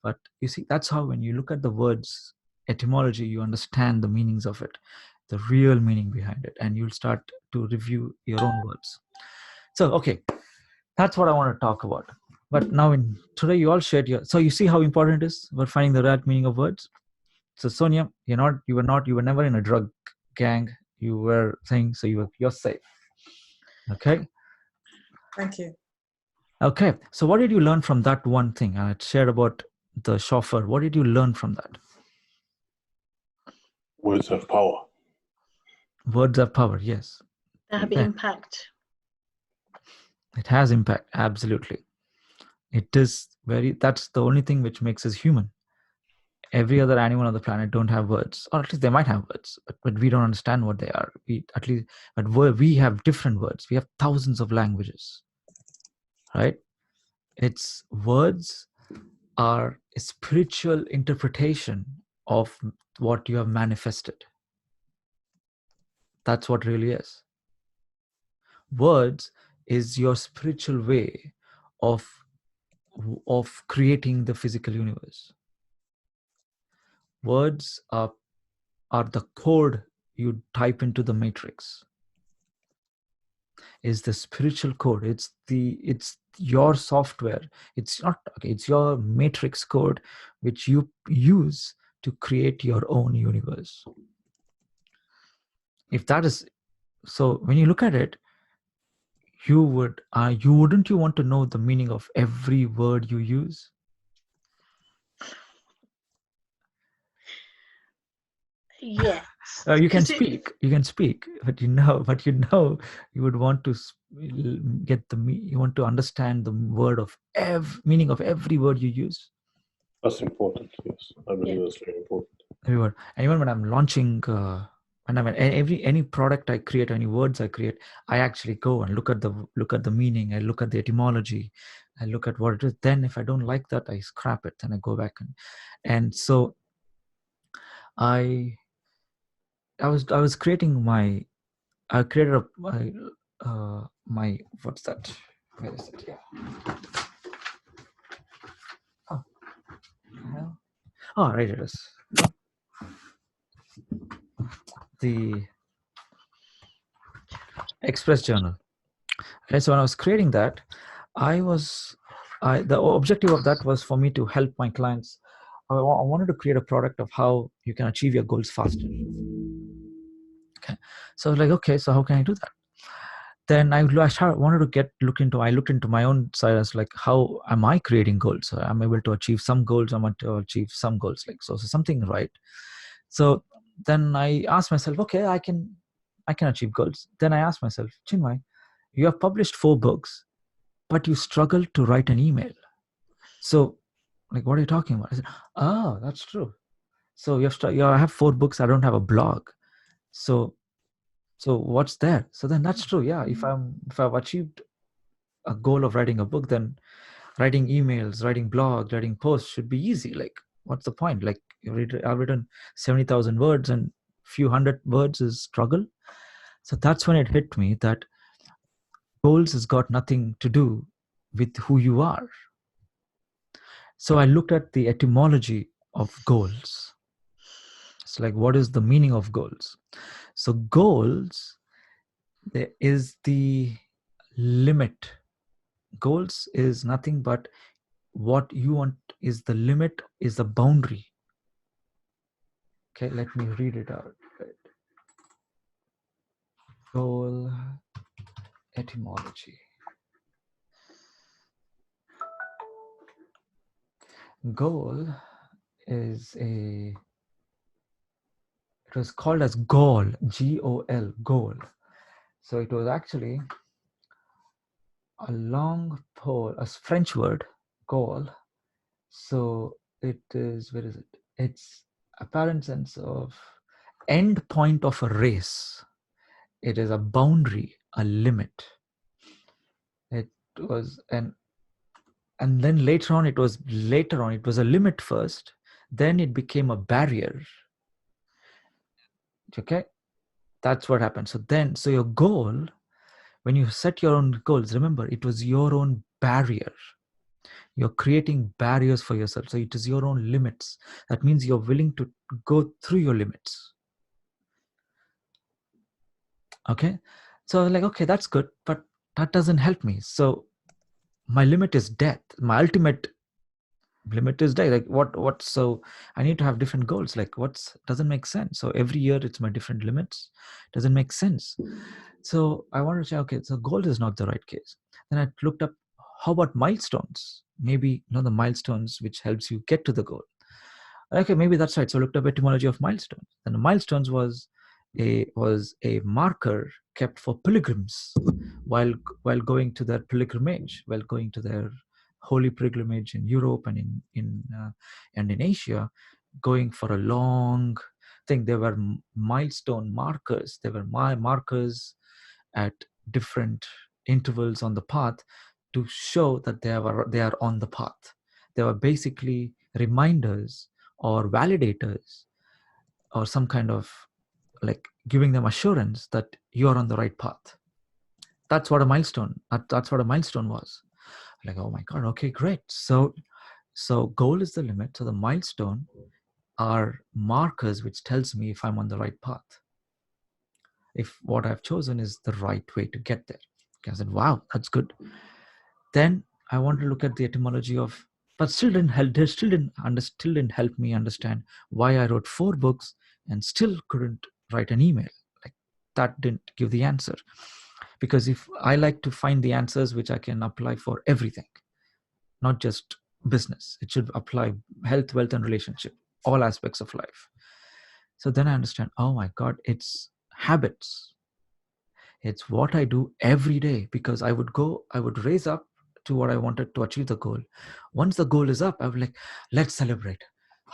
But you see, that's how when you look at the words etymology, you understand the meanings of it, the real meaning behind it, and you'll start to review your own words. So, okay, that's what I want to talk about. But now today you all shared so you see how important it is about finding the right meaning of words. So Sonia, you were never in a drug gang. You were saying, so you're safe. Okay. Thank you. Okay. So what did you learn from that one thing I shared about the chauffeur? What did you learn from that? Words have power. Words have power. Yes. They have impact. It has impact. Absolutely. It is that's the only thing which makes us human. Every other animal on the planet don't have words, or at least they might have words, but we don't understand what they are. But we have different words. We have thousands of languages, right? Its words are a spiritual interpretation of what you have manifested. That's what really is. Words is your spiritual way of creating the physical universe. Words are the code you type into the matrix. Is the spiritual code. It's your software. It's your matrix code which you use to create your own universe. If that is so, when you look at it, wouldn't you want to know the meaning of every word you use? Yes. You can speak, but you would want to you want to understand the word of meaning of every word you use. That's important. Yes, I believe that's very important. Every word. And even when I'm launching and I mean, any product I create, any words I create, I actually go and look at the meaning. I look at the etymology. I look at what it is. Then if I don't like that, I scrap it. Then I go back and so I was creating my. I created my what's that? Where is it? Yeah. Oh, hell. Oh, right, it is. The Express Journal. Okay, so when I was creating that, the objective of that was for me to help my clients. I wanted to create a product of how you can achieve your goals faster. Okay, so I was like, okay, so how can I do that? Then I wanted to I looked into my own side as like, how am I creating goals? So I'm able to achieve some goals. I'm able to achieve some goals, like so something, right? So then I asked myself, okay, I can achieve goals. Then I asked myself, Chinmai, you have published 4 books, but you struggle to write an email. So, like, what are you talking about? I said, oh, that's true. So I have 4 books. I don't have a blog. So what's there? So then that's true. Yeah. If I've achieved a goal of writing a book, then writing emails, writing blogs, writing posts should be easy. Like, what's the point? Like, I've written 70,000 words and few hundred words is struggle. So that's when it hit me that goals has got nothing to do with who you are. So I looked at the etymology of goals. It's like, what is the meaning of goals? So goals, there is the limit. Goals is nothing but what you want is the limit, is the boundary. Okay, let me read it out. Goal etymology. Goal is it was called as goal, G-O-L, goal. So it was actually a long pole, a French word, goal. So it is, where is it? It's apparent sense of end point of a race. It is a boundary, a limit. It was and then later on it was a limit first, then it became a barrier. Okay, that's what happened. So your goal, when you set your own goals, remember, it was your own barrier. You're creating barriers for yourself. So it is your own limits. That means you're willing to go through your limits. Okay, so like, okay, that's good, but that doesn't help me. So my limit is death. My ultimate limit is death. Like, what? So I need to have different goals. Like, doesn't make sense. So every year it's my different limits. Doesn't make sense. So I wanted to say, okay, so goal is not the right case. Then I looked up, how about milestones? Maybe the milestones which helps you get to the goal. Okay, maybe that's right. So I looked up etymology of milestones. And the milestones was a marker kept for pilgrims while going to their pilgrimage, while going to their holy pilgrimage in Europe and in Asia, going for a long thing. There were milestone markers. There were markers at different intervals on the path to show that they are on the path. They were basically reminders or validators, or some kind of like giving them assurance that you are on the right path. That's what a milestone. That's what a milestone was. Like, oh my God, okay, great. So goal is the limit. So the milestone are markers which tells me if I'm on the right path, if what I've chosen is the right way to get there. Okay, I said, wow, that's good. Then I want to look at the etymology of, but still didn't help me understand why I wrote 4 books and still couldn't write an email. Like, that didn't give the answer. Because if I like to find the answers which I can apply for everything, not just business, it should apply health, wealth, and relationship, all aspects of life. So then I understand, oh my God, it's habits. It's what I do every day, because I would raise up to what I wanted to achieve the goal. Once the goal is up, I would like, let's celebrate.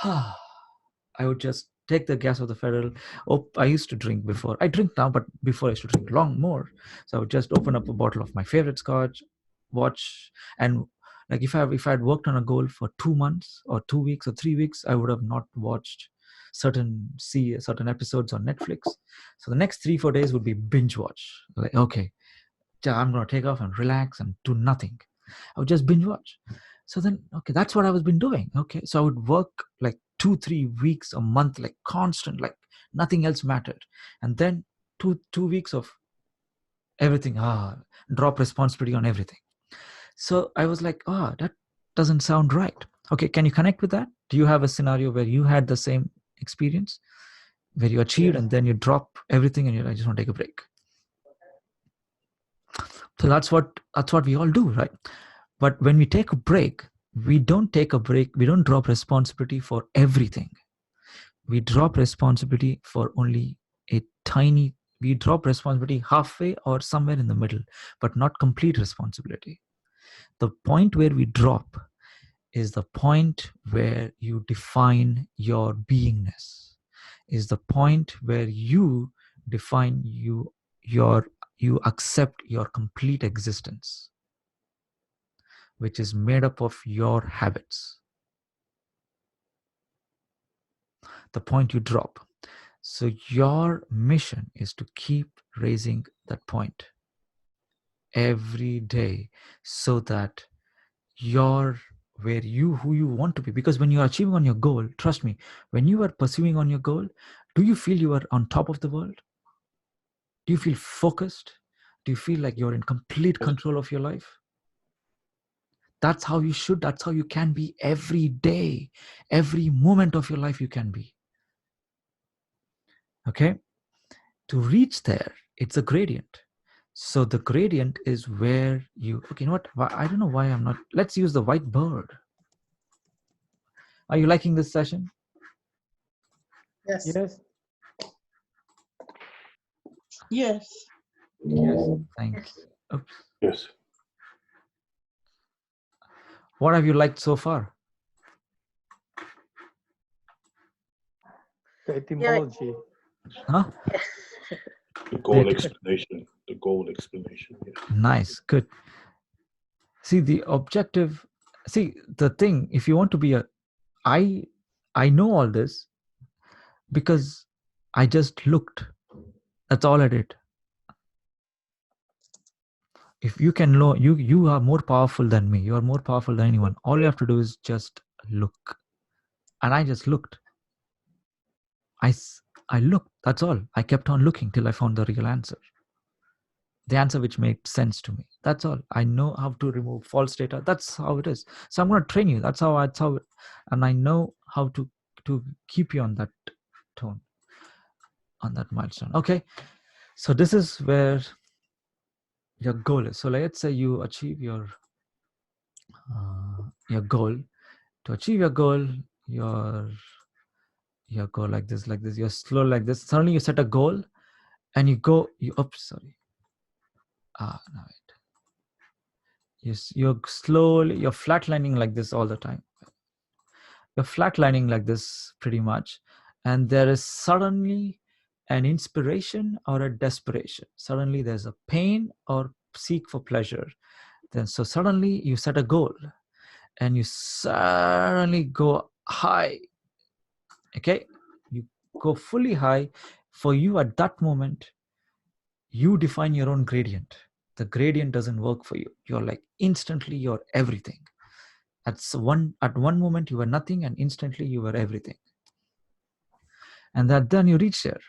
I would just take the gas of the Federal. Oh, I used to drink before. I drink now, but before I used to drink long more. So I would just open up a bottle of my favorite scotch, watch, and like if I had worked on a goal for 2 months or 2 weeks or 3 weeks, I would have not watched certain episodes on Netflix. So the next 3-4 days would be binge watch. Like, okay, I'm gonna take off and relax and do nothing. I would just binge watch. So then, okay, that's what I was been doing. Okay, so I would work like 2-3 weeks a month, like constant, like nothing else mattered. And then two weeks of everything, drop responsibility on everything. So I was like, that doesn't sound right. Okay, can you connect with that? Do you have a scenario where you had the same experience, where you achieved and then you drop everything and you're like, I just want to take a break? So that's what we all do, right? But when we take a break, we don't take a break. We don't drop responsibility for everything. We drop responsibility for only we drop responsibility halfway or somewhere in the middle, but not complete responsibility. The point where we drop is the point where you define your beingness, is the point where you define you accept your complete existence, which is made up of your habits. The point you drop. So your mission is to keep raising that point every day, so that you're who you want to be. Because when you're achieving on your goal, trust me, when you are pursuing on your goal, do you feel you are on top of the world? Do you feel focused? Do you feel like you're in complete control of your life? That's how you should, that's how you can be every day, every moment of your life you can be. Okay? To reach there, it's a gradient. So the gradient is where you, okay, you know what? I don't know why I'm not, let's use the whiteboard. Are you liking this session? Yes. Yes. Yes, thank you. Oops. Yes. What have you liked so far? The etymology. Huh? The goal explanation. The goal explanation. Yeah. Nice, good. See, the objective, the thing, if you want to be I know all this because I just looked. That's all I did. If you can know, you are more powerful than me. You are more powerful than anyone. All you have to do is just look. And I just looked. I looked. That's all. I kept on looking till I found the real answer. The answer which made sense to me. That's all. I know how to remove false data. That's how it is. So I'm going to train you. That's how and I know how to keep you on that tone, on that milestone. Okay. So this is where your goal is. So let's say you achieve your goal. To achieve your goal, your goal like this, you're slow like this. Suddenly you set a goal and you go, oops, sorry. No, wait. Yes, you're flatlining like this all the time. You're flatlining like this pretty much. And there is suddenly an inspiration or a desperation. Suddenly there's a pain or seek for pleasure. Then so suddenly you set a goal and you suddenly go high. Okay, you go fully high. For you at that moment, you define your own gradient. The gradient doesn't work for you. You're like instantly you're everything. At one moment you were nothing and instantly you were everything. And then you reach there.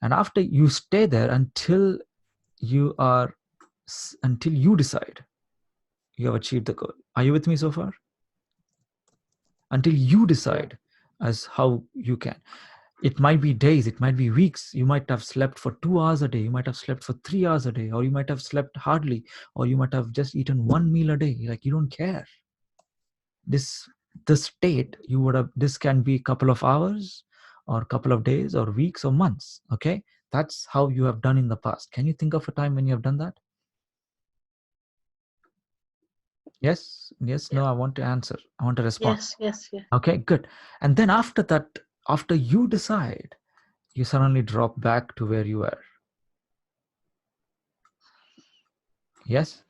And after you stay there until you decide you have achieved the goal. Are you with me so far? Until you decide as how you can. It might be days, it might be weeks. You might have slept for 2 hours a day. You might have slept for 3 hours a day, or you might have slept hardly, or you might have just eaten 1 meal a day. Like, you don't care. The state you would have, this can be a couple of hours or a couple of days or weeks or months. Okay. That's how you have done in the past. Can you think of a time when you have done that? Yes. No, I want to answer. I want to respond. Yes. Okay, good. And then after that, after you decide, you suddenly drop back to where you were. Yes?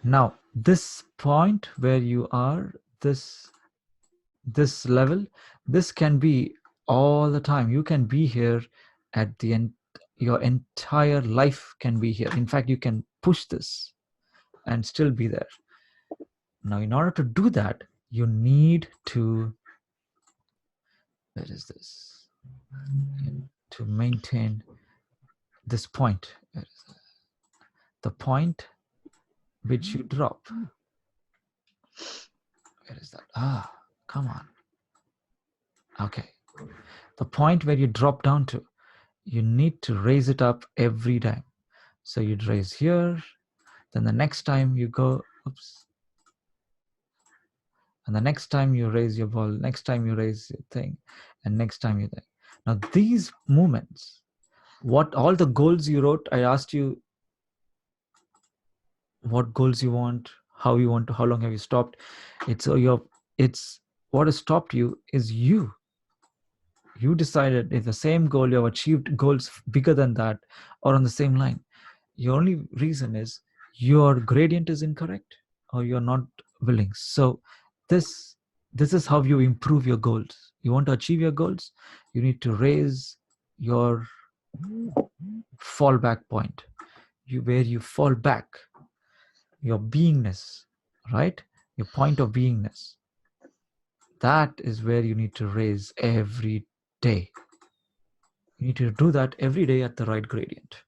Now, this point where you are, this level, this can be all the time. You can be here at the end. Your entire life can be here. In fact, you can push this and still be there. Now, in order to do that, you need to, where is this? To maintain this point. Where is that? The point which you drop. Where is that? Ah, come on. Okay. The point where you drop down to, you need to raise it up every time. So you'd raise here, then the next time you go, oops. And the next time you raise your ball, next time you raise your thing, and next time you think. Now these movements, what all the goals you wrote, I asked you what goals you want, how you want to, how long have you stopped? It's what has stopped you is you. You decided if the same goal, you have achieved goals bigger than that or on the same line. Your only reason is your gradient is incorrect or you're not willing. So this is how you improve your goals. You want to achieve your goals, you need to raise your fallback point. Where you fall back, your beingness, right? Your point of beingness. That is where you need to raise every day. You need to do that every day at the right gradient.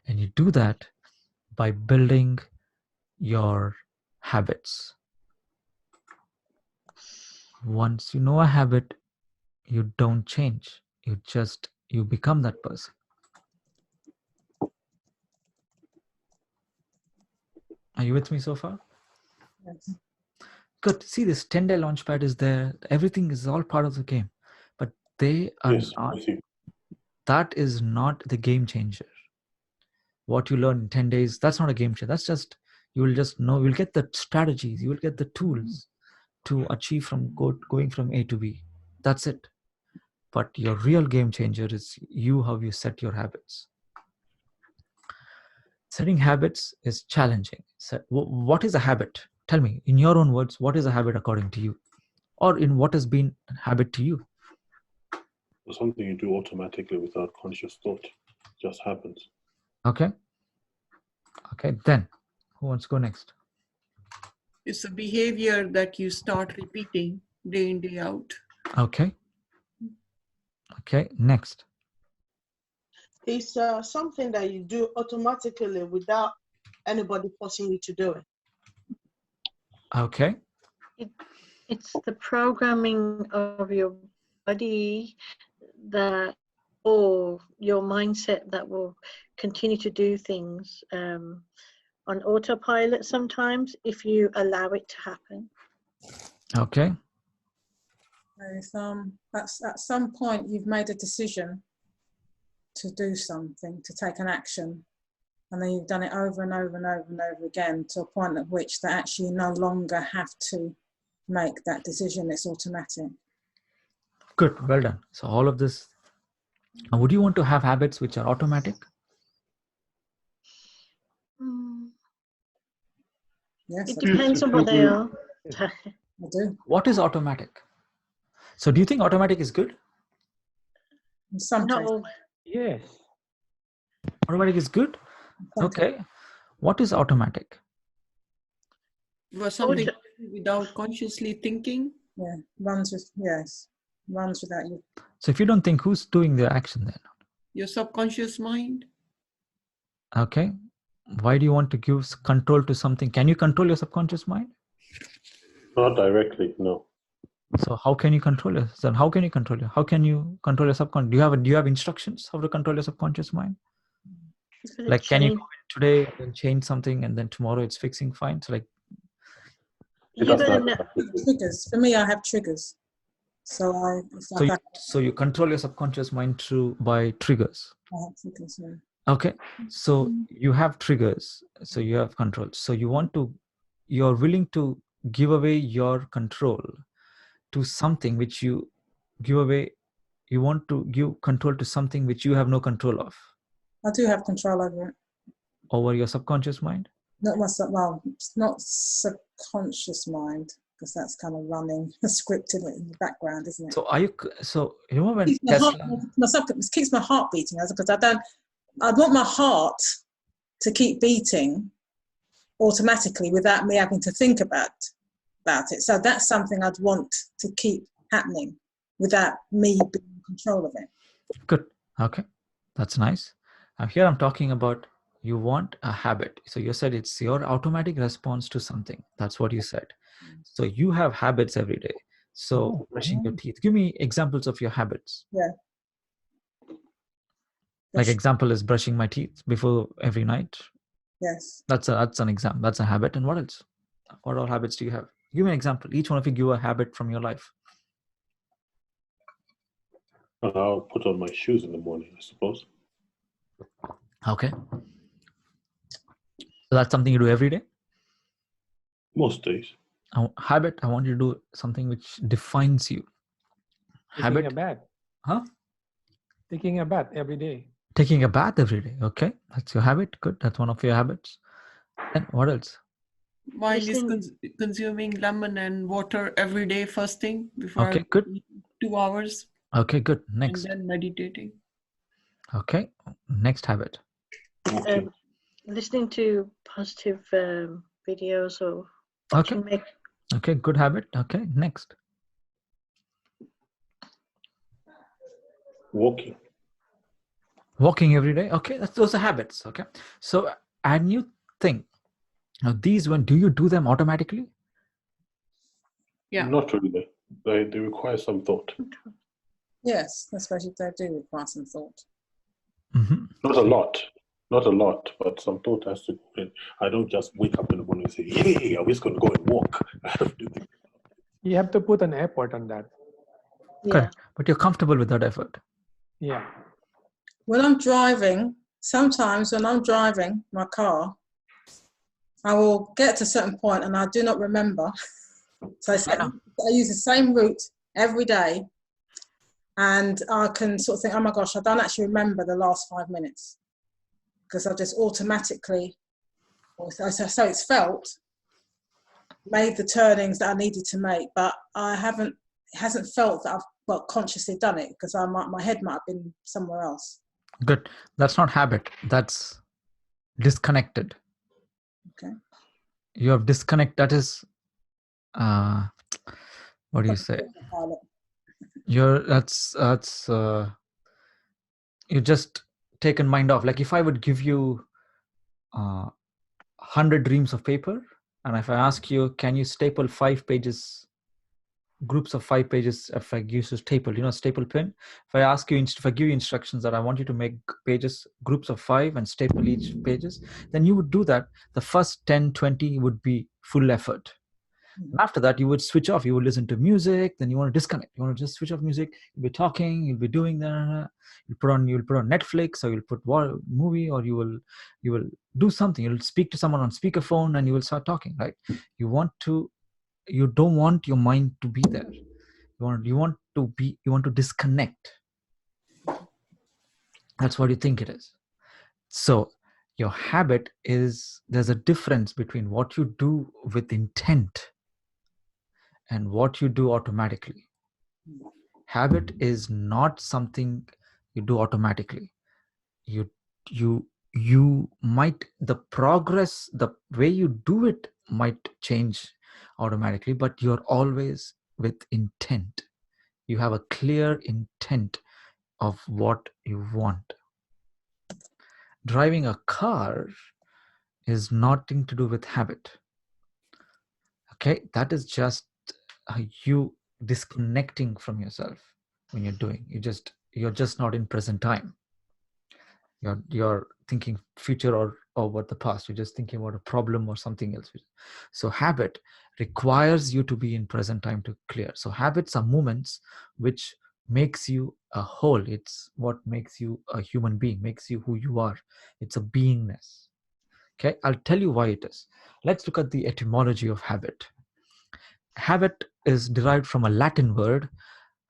And you do that by building your habits. Once you know a habit, you don't change. You become that person. Are you with me so far? Yes. Good. See, this 10-day launchpad is there. Everything is all part of the game. But they are Yes, not, with you. that is not the game changer. What you learn in 10 days, that's not a game changer. That's just, you will just know, you'll get the strategies, you will get the tools to achieve going from A to B. That's it. But your real game changer is how you set your habits. Setting habits is challenging. So what is a habit? Tell me, in your own words, what is a habit according to you? Or in what has been a habit to you? Something you do automatically without conscious thought. It just happens. Okay. Okay, then who wants to go next? It's a behavior that you start repeating day in, day out. Okay. Okay, next. It's something that you do automatically without anybody forcing you to do it. Okay. It's the programming of your body that, or your mindset that will continue to do things on autopilot sometimes if you allow it to happen. Okay. That's at some point you've made a decision to do something, to take an action, and then you've done it over and over and over and over again to a point at which they actually no longer have to make that decision. It's automatic. Good. Well done. So all of this. Would you want to have habits which are automatic? Yes, It depends on what they are. I do. What is automatic? So do you think automatic is good? In some cases. No, Yes. Automatic is good? Okay. What is automatic? Was something without consciously thinking? Yeah, runs without you. So if you don't think, who's doing the action then? Your subconscious mind? Okay. Why do you want to give control to something? Can you control your subconscious mind? Not directly, no. So how can you control it? Then how can you control it? How can you control your subconscious? Do you have instructions how to control your subconscious mind? Like, can you go in today and change something and then tomorrow it's fixing fine? So like, you're gonna know. Triggers. For me, I have triggers. So you control your subconscious mind by triggers. I have triggers, yeah. Okay. So you have triggers. So you have control. So you're willing to give away your control to something which you give away. You want to give control to something which you have no control of. I do have control over it. Over your subconscious mind? Not my well, it's not subconscious mind, because that's kind of running scripted in the background, isn't it? So are you? So you know when Keeps it keeps my heart beating, because I want my heart to keep beating automatically without me having to think about it. So that's something I'd want to keep happening without me being in control of it. Good. Okay, that's nice. Here I'm talking about you want a habit. So you said it's your automatic response to something. That's what you said. So you have habits every day. So brushing your teeth. Give me examples of your habits. Yeah. Like example is brushing my teeth before every night. Yes. That's an example. That's a habit. And what else? What all habits do you have? Give me an example. Each one of you give a habit from your life. I'll put on my shoes in the morning, I suppose. Okay. So that's something you do every day? Most days. Habit, I want you to do something which defines you. Habit. Taking a bath. Huh? Taking a bath every day. Taking a bath every day. Okay. That's your habit. Good. That's one of your habits. And what else? Mine is consuming lemon and water every day, first thing before Okay, good. 2 hours. Okay, good. Next. And then meditating. Okay. Next habit. Listening to positive videos or Okay. watching Okay, good habit. Okay, next. Walking. Walking every day. Okay, those are habits. Okay. So, and you think, now these one, do you do them automatically? Yeah. Not really. They require some thought. Yes, especially if they do require some thought. Mm-hmm. Not a lot, but some thought has to go in. I don't just wake up in the morning and say, "Hey, I'm just going to go and walk." I have to do You have to put an effort on that. Correct. But you're comfortable with that effort. Yeah. When I'm driving, sometimes when I'm driving my car, I will get to a certain point and I do not remember. So I use the same route every day, and I can sort of think, oh my gosh, I don't actually remember the last 5 minutes, because I just automatically, so it's felt, made the turnings that I needed to make, but it hasn't felt that I've consciously done it, because my head might have been somewhere else. Good. That's not habit. That's disconnected. Okay. You have disconnect. That is, what do you say? You just taken mind off. Like if I would give you 100 reams of paper, and if I ask you, can you staple 5 pages, groups of 5 pages, if I use a staple, staple pen, if I give you instructions that I want you to make pages, groups of 5 and staple each pages, then you would do that. The first 10, 20 would be full effort. And after that, you would switch off. You would listen to music. Then you want to disconnect. You want to just switch off music. You'll be talking. You'll be doing that. You'll put on Netflix, or you'll put a movie, or you will do something. You'll speak to someone on speakerphone, and you will start talking. Right? You don't want your mind to be there. You want to disconnect. That's what you think it is. So your habit is, there's a difference between what you do with intent and what you do automatically. Habit is not something you do automatically. You might, the progress, the way you do it might change automatically, but you're always with intent. You have a clear intent of what you want. Driving a car is nothing to do with habit. Okay, that is just you disconnecting from yourself when you're doing. You're just not in present time. You're thinking future or about the past. You're just thinking about a problem or something else. So habit requires you to be in present time to clear. So habits are moments which makes you a whole. It's what makes you a human being, makes you who you are. It's a beingness. Okay, I'll tell you why it is. Let's look at the etymology of habit. Habit is derived from a Latin word,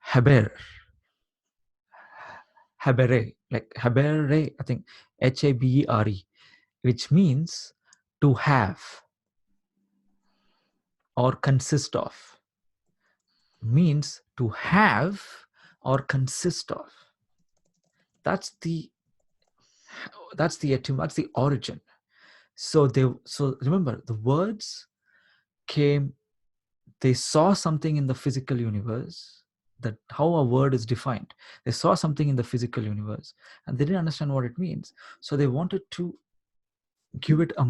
habere. Habere, like habere, I think Habere, which means to have or consist of. Means to have or consist of. That's the origin. So remember, the words came, they saw something in the physical universe, that how a word is defined. They saw something in the physical universe and they didn't understand what it means. So they wanted to give it a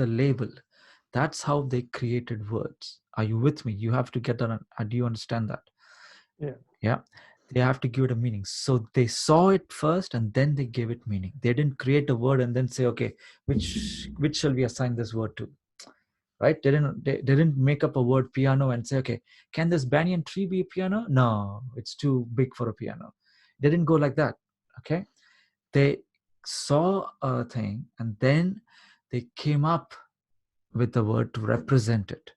label. That's how they created words. Are you with me? You have to get that. Do you understand that? Yeah. They have to give it a meaning. So they saw it first and then they gave it meaning. They didn't create a word and then say, okay, which shall we assign this word to? Right? They didn't make up a word piano and say, okay, can this banyan tree be a piano? No, it's too big for a piano. They didn't go like that. Okay. They saw a thing and then they came up with the word to represent it.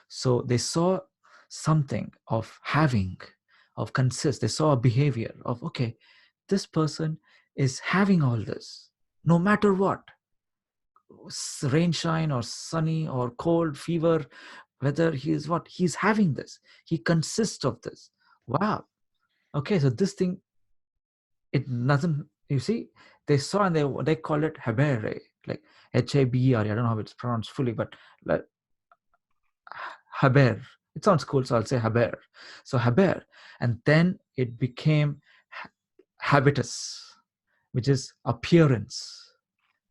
So they saw something of having, of consist. They saw a behavior of, okay, this person is having all this, no matter what, rain, shine, or sunny, or cold, fever, whether he is what, he's having this. He consists of this. Wow. Okay, so this thing, it doesn't, you see, they saw and they call it habere, like Habere. I don't know how it's pronounced fully, but like haber. It sounds cool, so I'll say haber. So haber, and then it became habitus, which is appearance,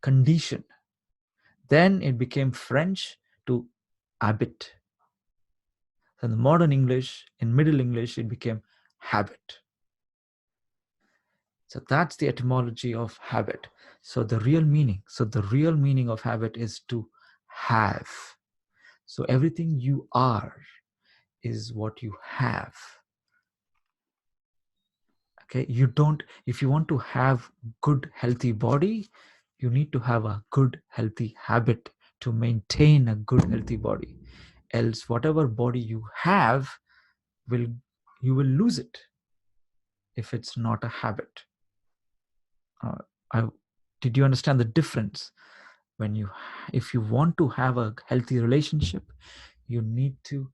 condition. Then it became French to habit. In the modern English, in Middle English, it became habit. So that's the etymology of habit. So the real meaning of habit is to have. So everything you are is what you have. Okay, if you want to have good healthy body, you need to have a good healthy habit to maintain a good healthy body. Else whatever body you have, you will lose it if it's not a habit. Did you understand the difference? If you want to have a healthy relationship, you need to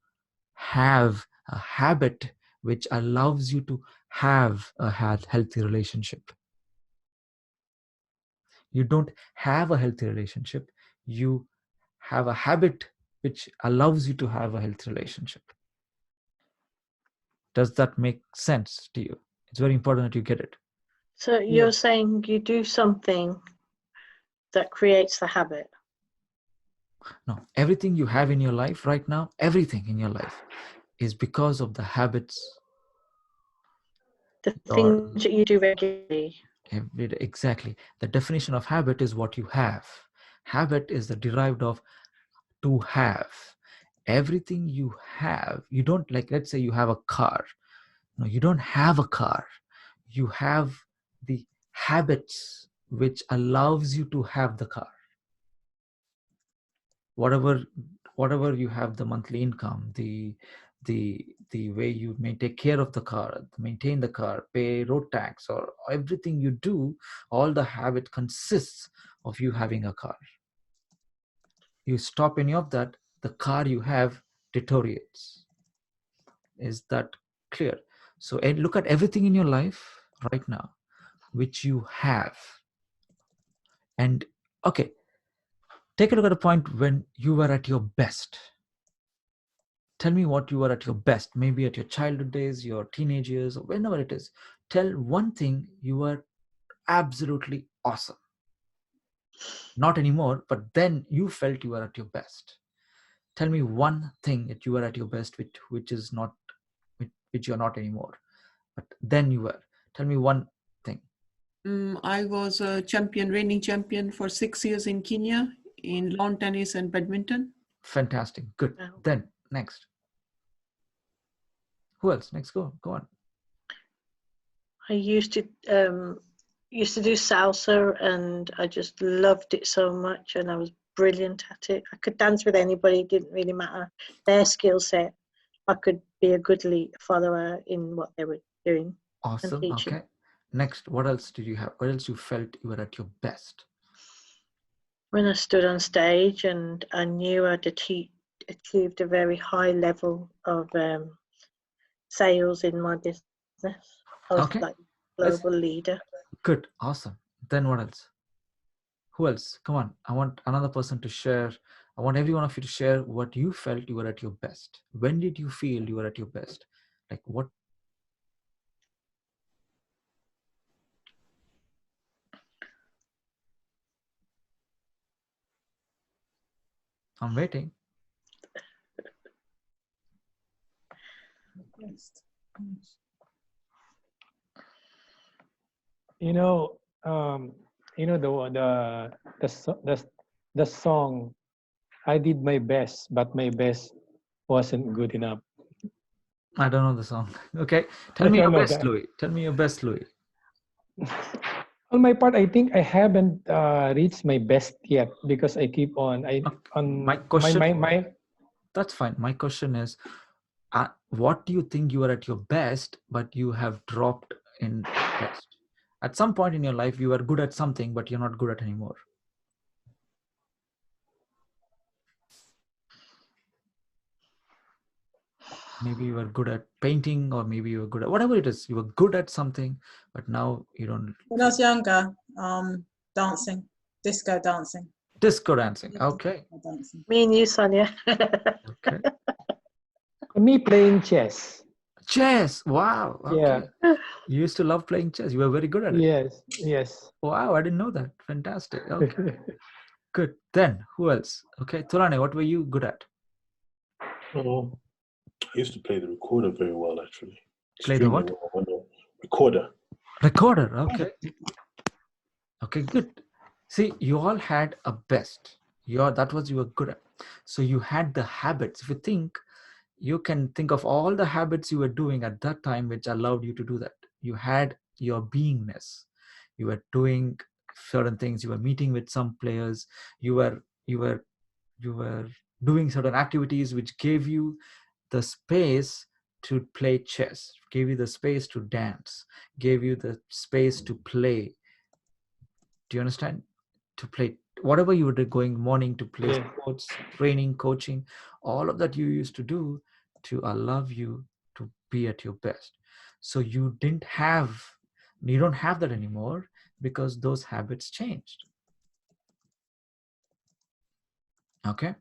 have a habit which allows you to have a healthy relationship. You don't have a healthy relationship, you have a habit which allows you to have a healthy relationship. Does that make sense to you? It's very important that you get it. So you're saying you do something that creates the habit? No, everything you have in your life right now, everything in your life is because of the habits. The things that you do regularly. Exactly. The definition of habit is what you have. Habit is the derived of to have. Everything you have, you don't, like, let's say you have a car. No, you don't have a car. You have the habits which allows you to have the car. Whatever you have, the monthly income, the way you may take care of the car, maintain the car, pay road tax, or everything you do, all the habit consists of you having a car. You stop any of that, the car you have deteriorates. Is that clear? So look at everything in your life right now which you have, and okay, take a look at a point when you were at your best. Tell me what you were at your best, maybe at your childhood days, your teenage years, or whenever it is. Tell one thing you were absolutely awesome. Not anymore, but then you felt you were at your best. Tell me one thing that you were at your best, which you're not anymore, but then you were. Tell me one thing. I was a reigning champion for 6 years in Kenya in lawn tennis and badminton. Fantastic. Good. Wow. Then next. Who else? Next, go on. I used to do salsa, and I just loved it so much, and I was brilliant at it. I could dance with anybody. It didn't really matter their skill set. I could be a good follower in what they were doing and Awesome. teaching. Okay. Next, what else did you have? What else you felt you were at your best? When I stood on stage and I knew I'd achieved a very high level of sales in my business. I was Okay. like Let's global leader. good. Awesome. Then what else? Who else? Come on. I want another person to share. I want every one of you to share what you felt you were at your best. When did you feel you were at your best? Like what? I'm waiting. You know, the song. I did my best, but my best wasn't good enough. I don't know the song. Okay. Tell I me your don't know best, that. Louis. Tell me your best, Louis. On my part, I think I haven't reached my best yet because I keep on. My question. My That's fine. My question is, what do you think you are at your best, but you have dropped in best? At some point in your life, you are good at something, but you're not good at anymore. Maybe you were good at painting, or maybe you were good at whatever it is. You were good at something, but now you don't. When I was younger, dancing, disco dancing. Disco dancing. Okay. Dancing. Me and you, Sonia. Okay. me playing chess. Chess. Wow. Okay. Yeah. You used to love playing chess. You were very good at it. Yes. Yes. Wow. I didn't know that. Fantastic. Okay. Good. Then who else? Okay. Tulane, what were you good at? Oh, I used to play the recorder very well, actually. Play the what? Extremely well. Recorder. Recorder. Okay. Okay, good. See, you all had a best. That was you were good at. So you had the habits. If you think, you can think of all the habits you were doing at that time which allowed you to do that. You had your beingness. You were doing certain things. You were meeting with some players. You were doing certain activities which gave you the space to play chess, gave you the space to dance, gave you the space to play. Do you understand? To play whatever you were going morning to play sports, training, coaching, all of that you used to do to allow you to be at your best. So you don't have that anymore because those habits changed. Okay.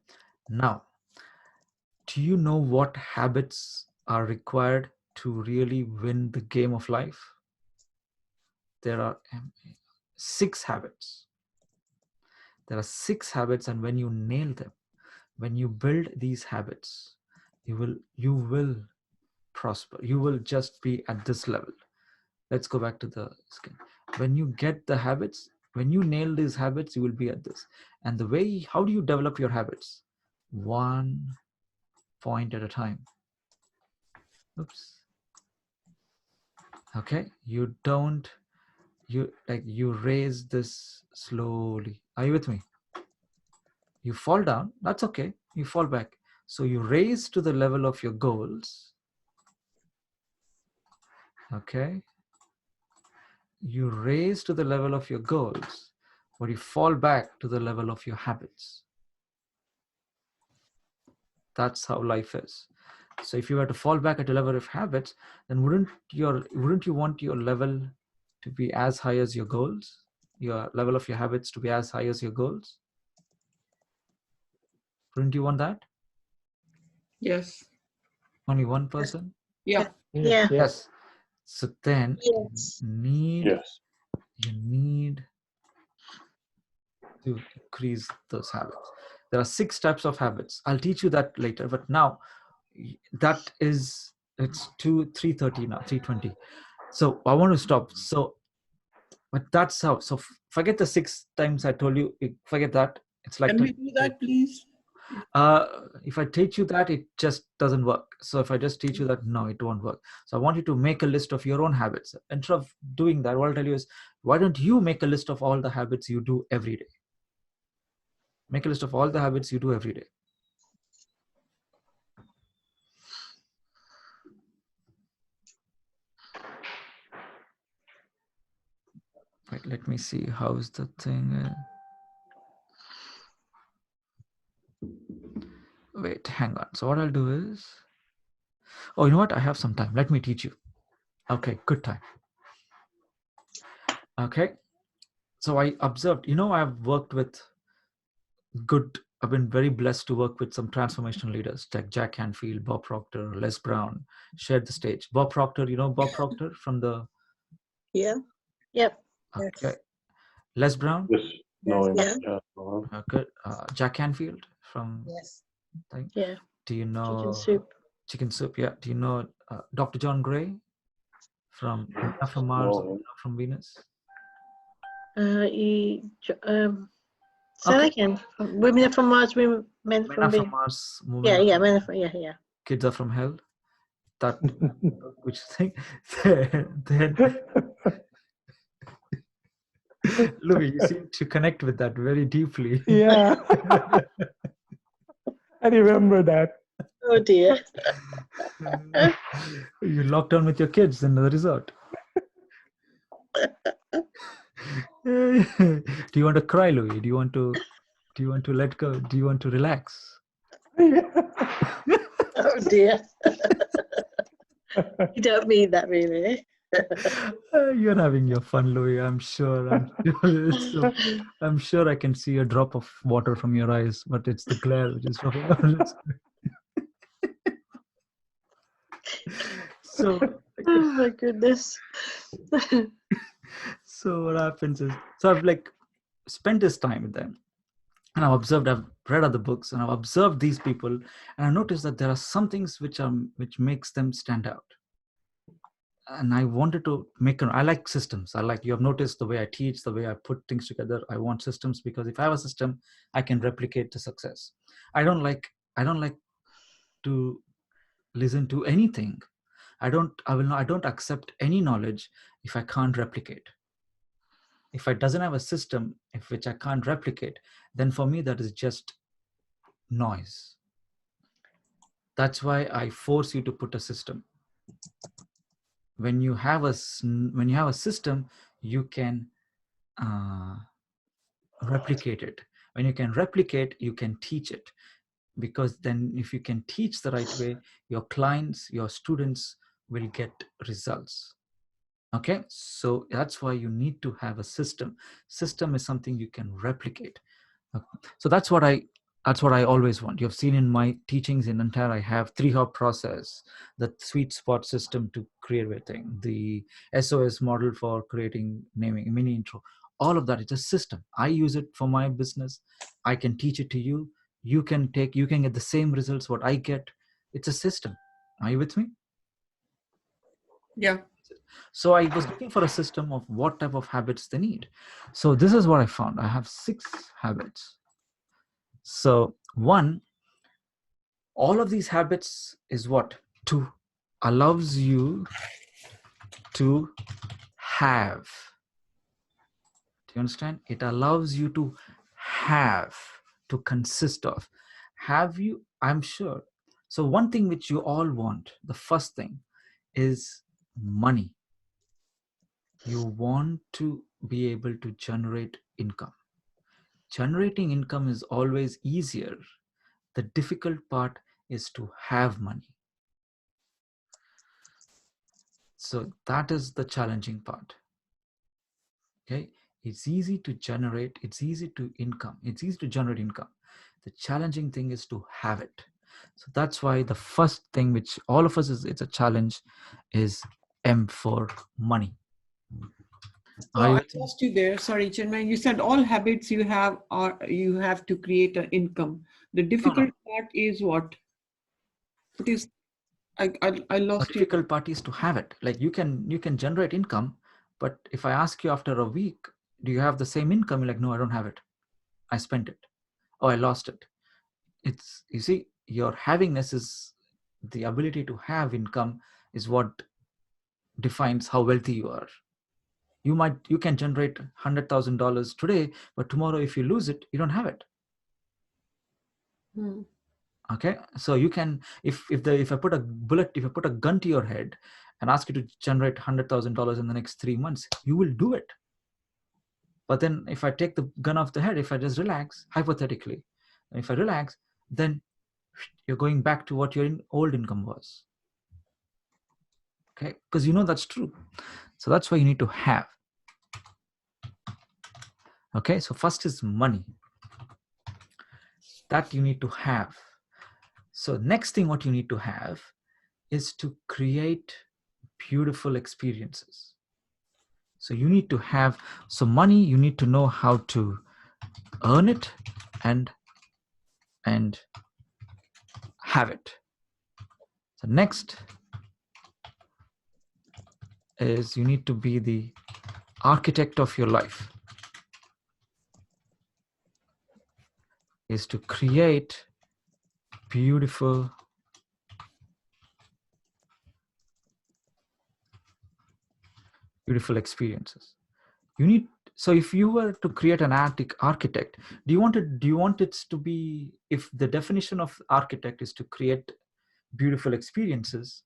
Now, do you know what habits are required to really win the game of life? There are 6 habits. There are 6 habits, and when you nail them, when you build these habits, you will prosper. You will just be at this level. Let's go back to the skin. When you get the habits, when you nail these habits, you will be at this. And how do you develop your habits? 1 point at a time. Oops. Okay. You raise this slowly. Are you with me? You fall down, that's okay. You fall back. So you raise to the level of your goals. Okay. You raise to the level of your goals, but you fall back to the level of your habits. That's how life is. So if you were to fall back at a level of habits, then wouldn't you want your level to be as high as your goals? Your level of your habits to be as high as your goals? Wouldn't you want that? Yes. Only one person? Yeah. Yeah. Yes. So then Yes. you need to increase those habits. There are 6 types of habits. I'll teach you that later, but now it's 3:30 now, 3:20. So I want to stop. So, but that's how. So forget the 6 times I told you. Forget that. It's like Can we do that, please? if I teach you that, it just doesn't work. So if I just teach you that, no, it won't work. So I want you to make a list of your own habits. Instead of doing that, what I'll tell you is, why don't you make a list of all the habits you do every day? Make a list of all the habits you do every day. Wait, let me see. How's the thing? Wait, hang on. So what I'll do is, oh, you know what? I have some time. Let me teach you. Okay, good time. Okay. So I observed, I've worked with I've been very blessed to work with some transformational leaders like Jack Canfield, Bob Proctor, Les Brown, shared the stage. Bob Proctor, Bob Proctor from the... Yeah. Yep. Okay. Yes. Les Brown? Yes. No, Yeah. yeah. Okay. Jack Canfield from... Yes. Thing. Yeah. Do you know... Chicken soup. Chicken Soup, yeah. Do you know Dr. John Gray from Nina from Mars, No. Nina from Venus? Say that Okay. again. Women are from Mars, men Men from are from Venus. Mars, women Yeah, are yeah, from... men are from, yeah. Kids are from hell. That which thing? then Louis, you seem to connect with that very deeply. Yeah. I remember that. Oh dear. You locked down with your kids in the resort. Do you want to cry, Louis? Do you want to let go? Do you want to relax? Oh dear. You don't mean that really. You're having your fun, Louis. I'm sure. I'm sure I can see a drop of water from your eyes, but it's the glare which is dropping out. So, Oh my goodness. so what happens is, so I've like spent this time with them, and I've read other books, and I've observed these people, and I noticed that there are some things which makes them stand out. And I wanted to I like systems. You have noticed the way I teach, the way I put things together. I want systems because if I have a system, I can replicate the success. I don't like to listen to anything. I don't accept any knowledge if I can't replicate. If it doesn't have a system which I can't replicate, then for me that is just noise. That's why I force you to put a system. When you have a system, you can replicate it. When you can replicate, you can teach it, because then if you can teach the right way, your clients, your students will get results. Okay, so that's why you need to have a system. System is something you can replicate. So that's what I always want. You've seen in my teachings in entire, I have 3-hop process, the sweet spot system to create a thing, the SOS model for creating naming, mini intro, all of that. It's a system. I use it for my business. I can teach it to you. You can get the same results what I get. It's a system. Are you with me? Yeah. So I was looking for a system of what type of habits they need. So this is what I found. I have 6 habits. So one, all of these habits is what? Allows you to have. Do you understand? It allows you to have, to consist of. Have you, I'm sure. So one thing which you all want, the first thing is money. You want to be able to generate income. Generating income is always easier. The difficult part is to have money. So that is the challenging part. Okay, it's easy to generate, it's easy to generate income. The challenging thing is to have it. So that's why the first thing which all of us it's a challenge is M for money. So I lost you there. Sorry, Chinmay. You said all habits you have you have to create an income. The difficult part is what? What is? I lost you. The difficult part is to have it. Like you can generate income, but if I ask you after a week, do you have the same income? You're like, no, I don't have it. I spent it. Oh, I lost it. You see, your havingness is the ability to have income is what defines how wealthy you are. You can generate $100,000 today, but tomorrow if you lose it, you don't have it. Okay, so you can, if I put a bullet, if I put a gun to your head and ask you to generate $100,000 in the next 3 months, you will do it. But then if I take the gun off the head, if I just relax, hypothetically, if I relax, then you're going back to what your old income was. Okay, because you know that's true. So that's why you need to have. Okay, so first is money. That you need to have. So next thing what you need to have is to create beautiful experiences. So you need to have, so money, you need to know how to earn it and have it. So next is you need to be the architect of your life, is to create beautiful experiences. You need, so if you were to create an architect, do you want it to be, if the definition of architect is to create beautiful experiences,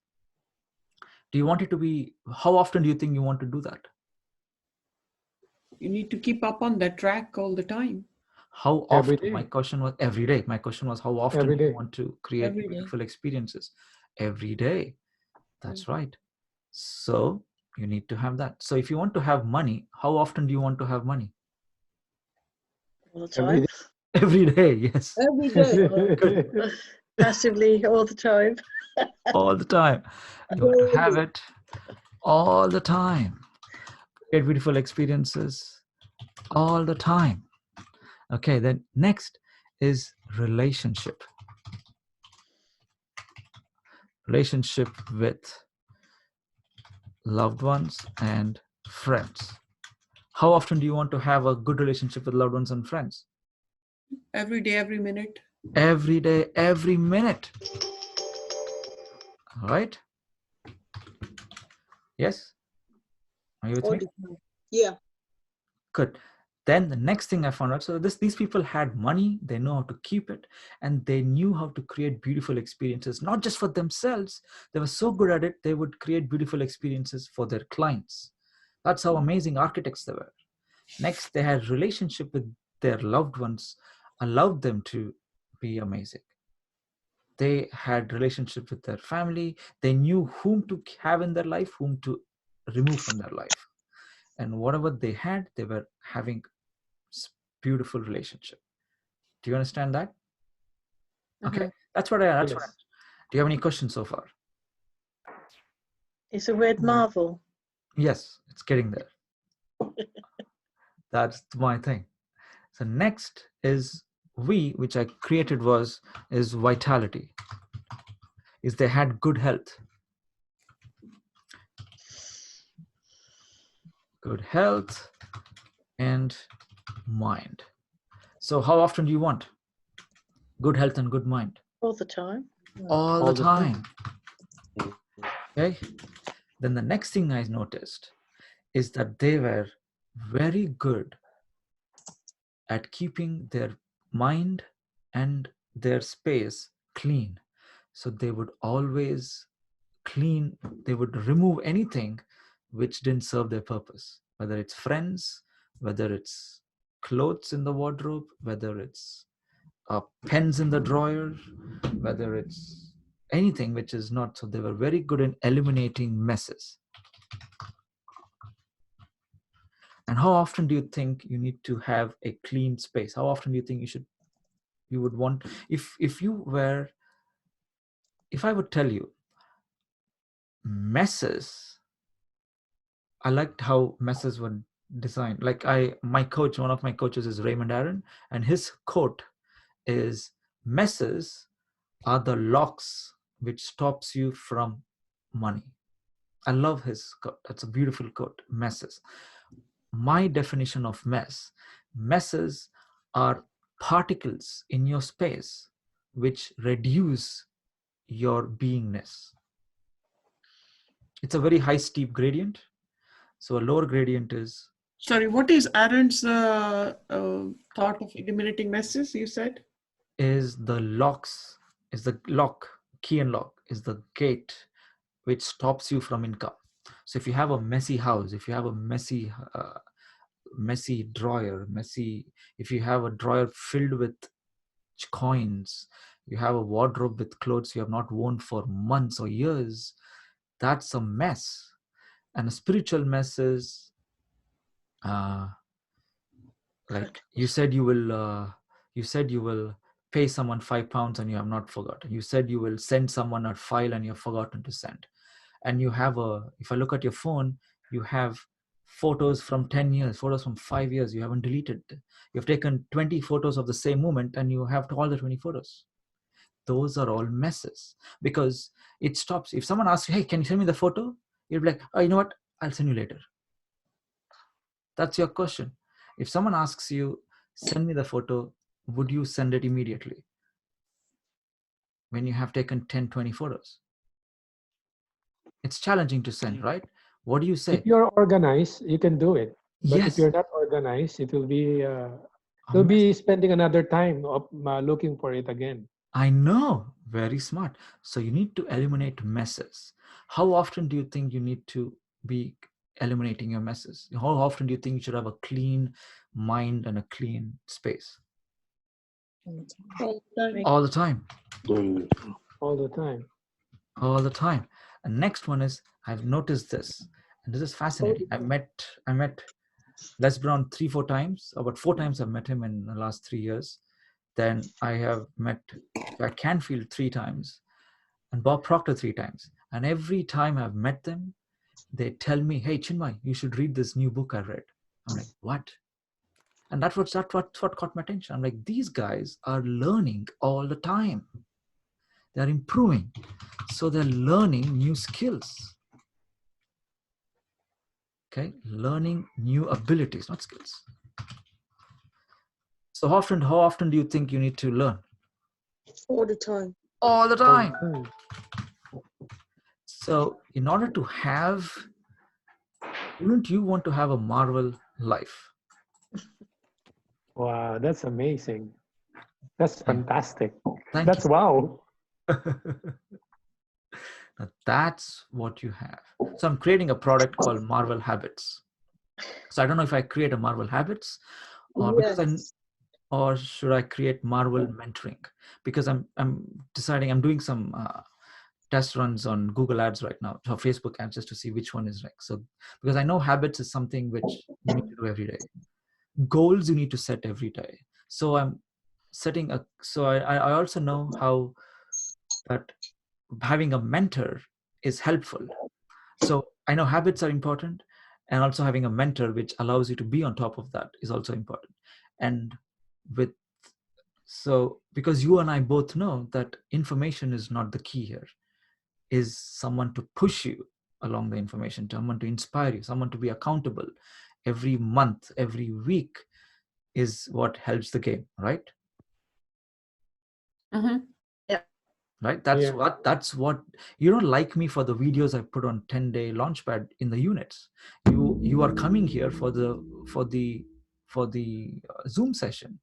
do you want it to be, how often do you think you want to do that? You need to keep up on that track all the time. How Every often? day. My question was every day. My question was how often Every do you day. want to create Every day. beautiful experiences? Every day. That's right. So you need to have that. So if you want to have money, how often do you want to have money? All the Every time. day. Every day, yes. Every day. Good. Passively all the time. All the time. You want to have it all the time. Create beautiful experiences all the time. Okay, then next is relationship. Relationship with loved ones and friends. How often do you want to have a good relationship with loved ones and friends? Every day, every minute. Every day, every minute. All right? Yes? Are you with me? Yeah. Good. Then the next thing I found out, so these people had money, they know how to keep it, and they knew how to create beautiful experiences, not just for themselves. They were so good at it, they would create beautiful experiences for their clients. That's how amazing architects they were. Next, they had relationship with their loved ones, allowed them to be amazing. They had relationship with their family. They knew whom to have in their life, whom to remove from their life. And whatever they had, they were having beautiful relationship. Do you understand that? Okay, that's what I. Yes. Do you have any questions so far? Is the word marvel? Yes, it's getting there. That's my thing. So next is which I created is vitality. Is they had good health. Good health and mind. So how often do you want good health and good mind? All the time. All the time. Okay. Then the next thing I noticed is that they were very good at keeping their mind and their space clean. So they would always clean, they would remove anything which didn't serve their purpose, whether it's friends, whether it's clothes in the wardrobe, whether it's pens in the drawer, whether it's anything which is not. So they were very good in eliminating messes. And how often do you think you need to have a clean space? How often do you think you would want, if I would tell you messes, I liked how messes were designed. Like one of my coaches is Raymond Aaron, and his quote is, messes are the locks which stops you from money. I love his quote. That's a beautiful quote. Messes. My definition of messes are particles in your space which reduce your beingness. It's a very high steep gradient. So a lower gradient is. Sorry, what is Aaron's thought of eliminating messes, you said? is the key and lock is the gate which stops you from income. So if you have a messy house, if you have a messy drawer, if you have a drawer filled with coins, you have a wardrobe with clothes you have not worn for months or years, that's a mess. And a spiritual mess is like you said you will pay someone £5 and you have not forgotten. You said you will send someone a file and you have forgotten to send. And you have if I look at your phone, you have photos from 10 years, photos from 5 years you haven't deleted. You've taken 20 photos of the same moment and you have all the 20 photos. Those are all messes, because it stops. If someone asks you, hey, can you send me the photo? You'll be like, oh, you know what? I'll send you later. That's your question. If someone asks you, send me the photo, would you send it immediately when you have taken 10, 20 photos? It's challenging to send, right? What do you say? If you're organized, you can do it. But Yes. if you're not organized, it will be you'll be spending another time looking for it again. I know, very smart. So you need to eliminate messes. How often do you think you need to be eliminating your messes? How often do you think you should have a clean mind and a clean space? All the time. All the time. All the time. And next one is, I've noticed this, and this is fascinating. I met Les Brown 3-4 times. About 4 times I've met him in the last 3 years. Then I have met Jack Canfield 3 times and Bob Proctor 3 times. And every time I've met them, they tell me, hey, Chinmai, you should read this new book I read. I'm like, what? And that's what caught my attention. I'm like, these guys are learning all the time. They're improving. So they're learning new skills. Okay, learning new abilities, not skills. So how often do you think you need to learn? All the time. All the time. So in order to have, wouldn't you want to have a Marvel life? Wow, that's amazing. That's fantastic. Thank you. Wow. Now that's what you have. So I'm creating a product called Marvel Habits. So I don't know if I create a Marvel Habits or Yes. or should I create Marvel Mentoring? Because I'm deciding, I'm doing some test runs on Google Ads right now, or Facebook ads, just to see which one is right. So because I know habits is something which you need to do every day. Goals you need to set every day. So I'm setting I also know how that having a mentor is helpful. So I know habits are important, and also having a mentor which allows you to be on top of that is also important. And because you and I both know that information is not the key here, is someone to push you along the information, someone to inspire you, someone to be accountable every month, every week is what helps the game, right? Mm-hmm. Yeah. Right. That's what you don't like me for the videos I put on 10-day Launchpad in the units. You are coming here for the Zoom session.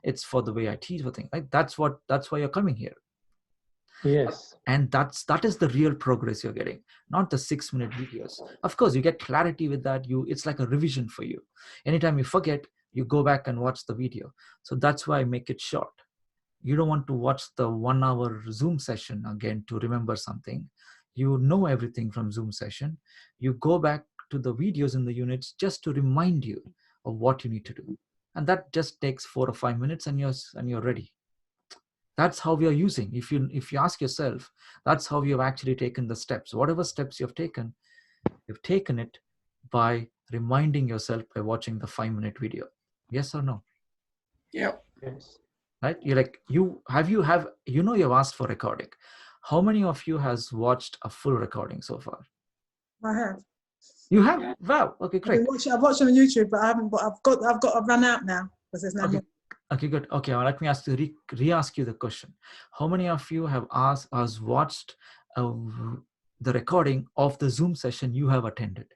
It's for the way I teach the thing. Right? That's why you're coming here. Yes. And that is the real progress you're getting, not the 6-minute videos. Of course, you get clarity with that. It's like a revision for you. Anytime you forget, you go back and watch the video. So that's why I make it short. You don't want to watch the 1-hour Zoom session again to remember something. You know everything from Zoom session. You go back to the videos in the units just to remind you of what you need to do. And that just takes 4 or 5 minutes and you're ready. That's how we are using. If you ask yourself, that's how you have actually taken the steps. Whatever steps you've taken it by reminding yourself by watching the 5-minute video. Yes or no? Yeah. Yes. Right? You're like, you've asked for recording. How many of you has watched a full recording so far? I have. You have? Wow. Okay, great. I've watched on YouTube, but I haven't. But I've got to run out now because there's no more. Okay, good. Okay, well, let me re-ask you the question. How many of you have watched the recording of the Zoom session you have attended?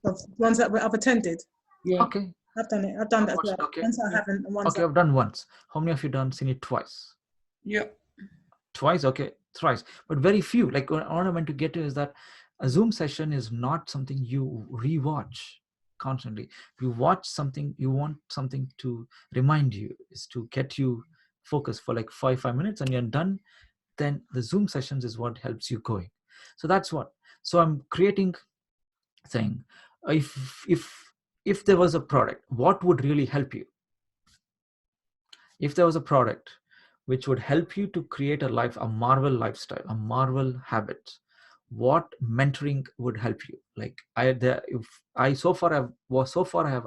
Of ones that I've attended. Yeah. Okay. I've done it. I've done that as well. Okay. Once I haven't, and once Okay, I've done once. How many of you seen it twice? Yeah. Twice, okay, thrice, but very few. Like what I meant to get to is that a Zoom session is not something you rewatch constantly. You watch something, you want something to remind you, is to get you focused for like 5 minutes and you're done. Then the Zoom sessions is what helps you going. So that's what. So I'm creating thing. If there was a product, what would really help you? If there was a product which would help you to create a life, a Marvel lifestyle, a Marvel habits, what mentoring would help you? Like I have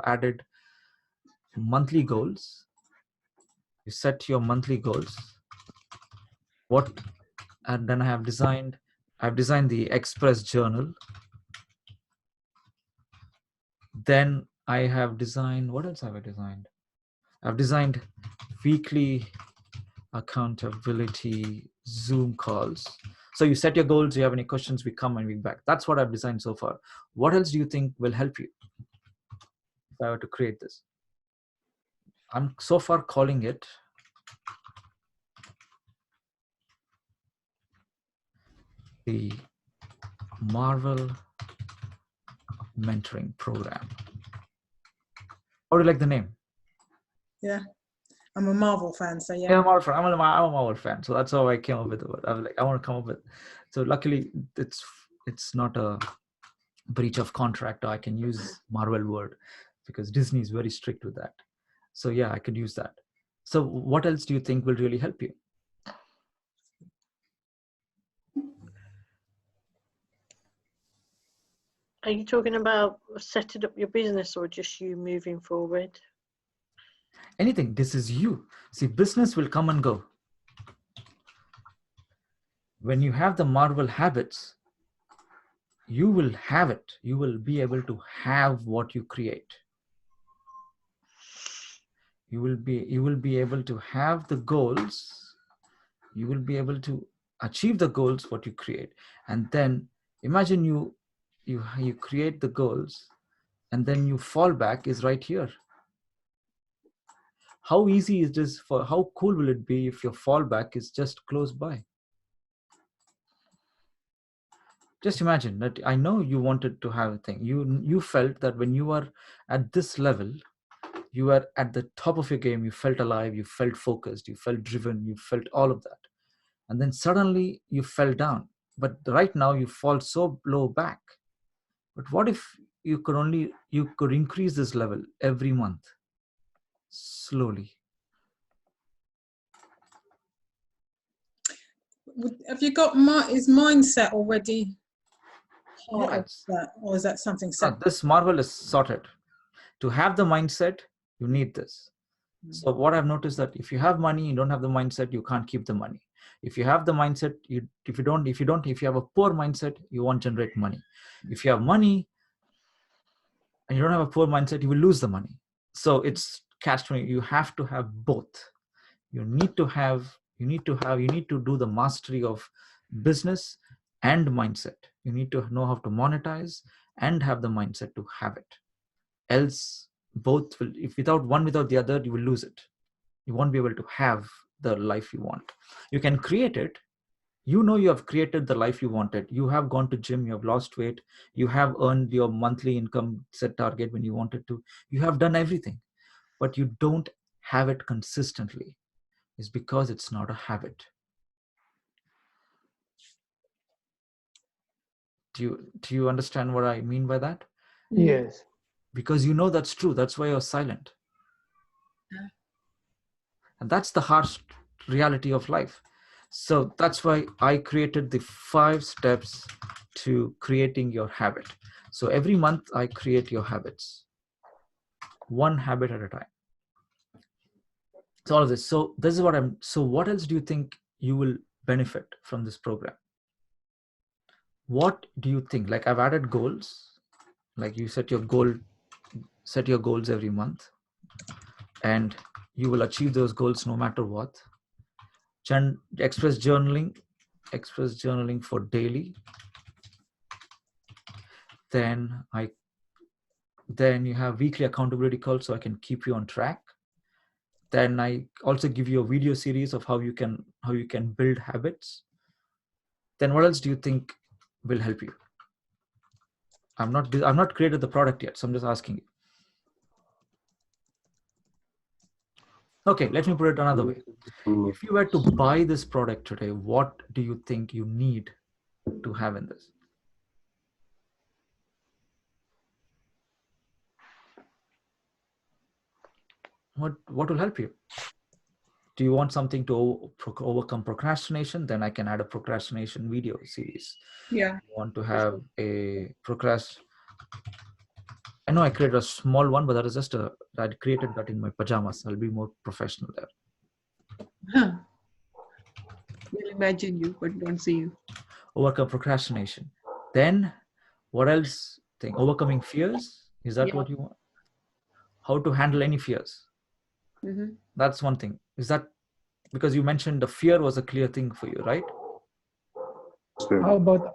added monthly goals. You set your monthly goals. And then I've designed the Express journal. Then I have designed, what else have I designed? I've designed weekly accountability Zoom calls. So you set your goals, you have any questions, we come and we back. That's what I've designed so far. What else do you think will help you if I were to create this? I'm so far calling it the Marvel Mentoring Program. How do you like the name? Yeah, I'm a Marvel fan, so yeah. Yeah, I'm a Marvel fan, so that's how I came up with the word. I was like, I want to come up with. So luckily, it's not a breach of contract. Or I can use Marvel word because Disney is very strict with that. So yeah, I could use that. So what else do you think will really help you? Are you talking about setting up your business or just you moving forward? Anything. This is you. See, business will come and go. When you have the Marvel habits, you will have it. You will be able to have what you create. You will be able to have the goals. You will be able to achieve the goals what you create. And then imagine you create the goals and then you fall back is right here. How easy is this how cool will it be if your fallback is just close by? Just imagine that. I know you wanted to have a thing. You felt that when you are at this level, you are at the top of your game, you felt alive, you felt focused, you felt driven, you felt all of that. And then suddenly you fell down. But right now you fall so low back. But what if you could increase this level every month slowly? Have you got is mindset already part of Yes. that, or is that something separate? This Marvel is sorted. To have the mindset, you need this. So what I've noticed that if you have money, you don't have the mindset, you can't keep the money. If you have the mindset, if you have a poor mindset, you won't generate money. If you have money and you don't have a poor mindset, you will lose the money. So it's catch-22. You have to have both. You need to do the mastery of business and mindset. You need to know how to monetize and have the mindset to have it. Else both will, if without the other, you will lose it. You won't be able to have the life you want. You can create it. You have created the life you wanted. You have gone to gym, you have lost weight, you have earned your monthly income set target when you wanted to. You have done everything, but you don't have it consistently. It's because it's not a habit. Do you understand what I mean by that? Yes. Because that's true. That's why you're silent. Yeah. And that's the harsh reality of life. So that's why I created the 5 steps to creating your habit. So every month I create your habits, one habit at a time. So all of this. So this is so what else do you think you will benefit from this program? What do you think? Like I've added goals, like you set your goals every month and you will achieve those goals no matter what. Express journaling for daily. Then Then you have weekly accountability calls so I can keep you on track. Then I also give you a video series of how you can build habits. Then what else do you think will help you? I'm not created the product yet, so I'm just asking you. Okay, let me put it another way. If you were to buy this product today, what do you think you need to have in this? What will help you? Do you want something to overcome procrastination? Then I can add a procrastination video series. Yeah. You want to have a I know I created a small one, but that is just I created that in my pajamas. I'll be more professional there. Huh. We'll imagine you, but don't see you. Overcome procrastination. Then what else? Overcoming fears. Is that what you want? How to handle any fears? Mm-hmm. That's one thing. Is that because you mentioned the fear was a clear thing for you, right? How about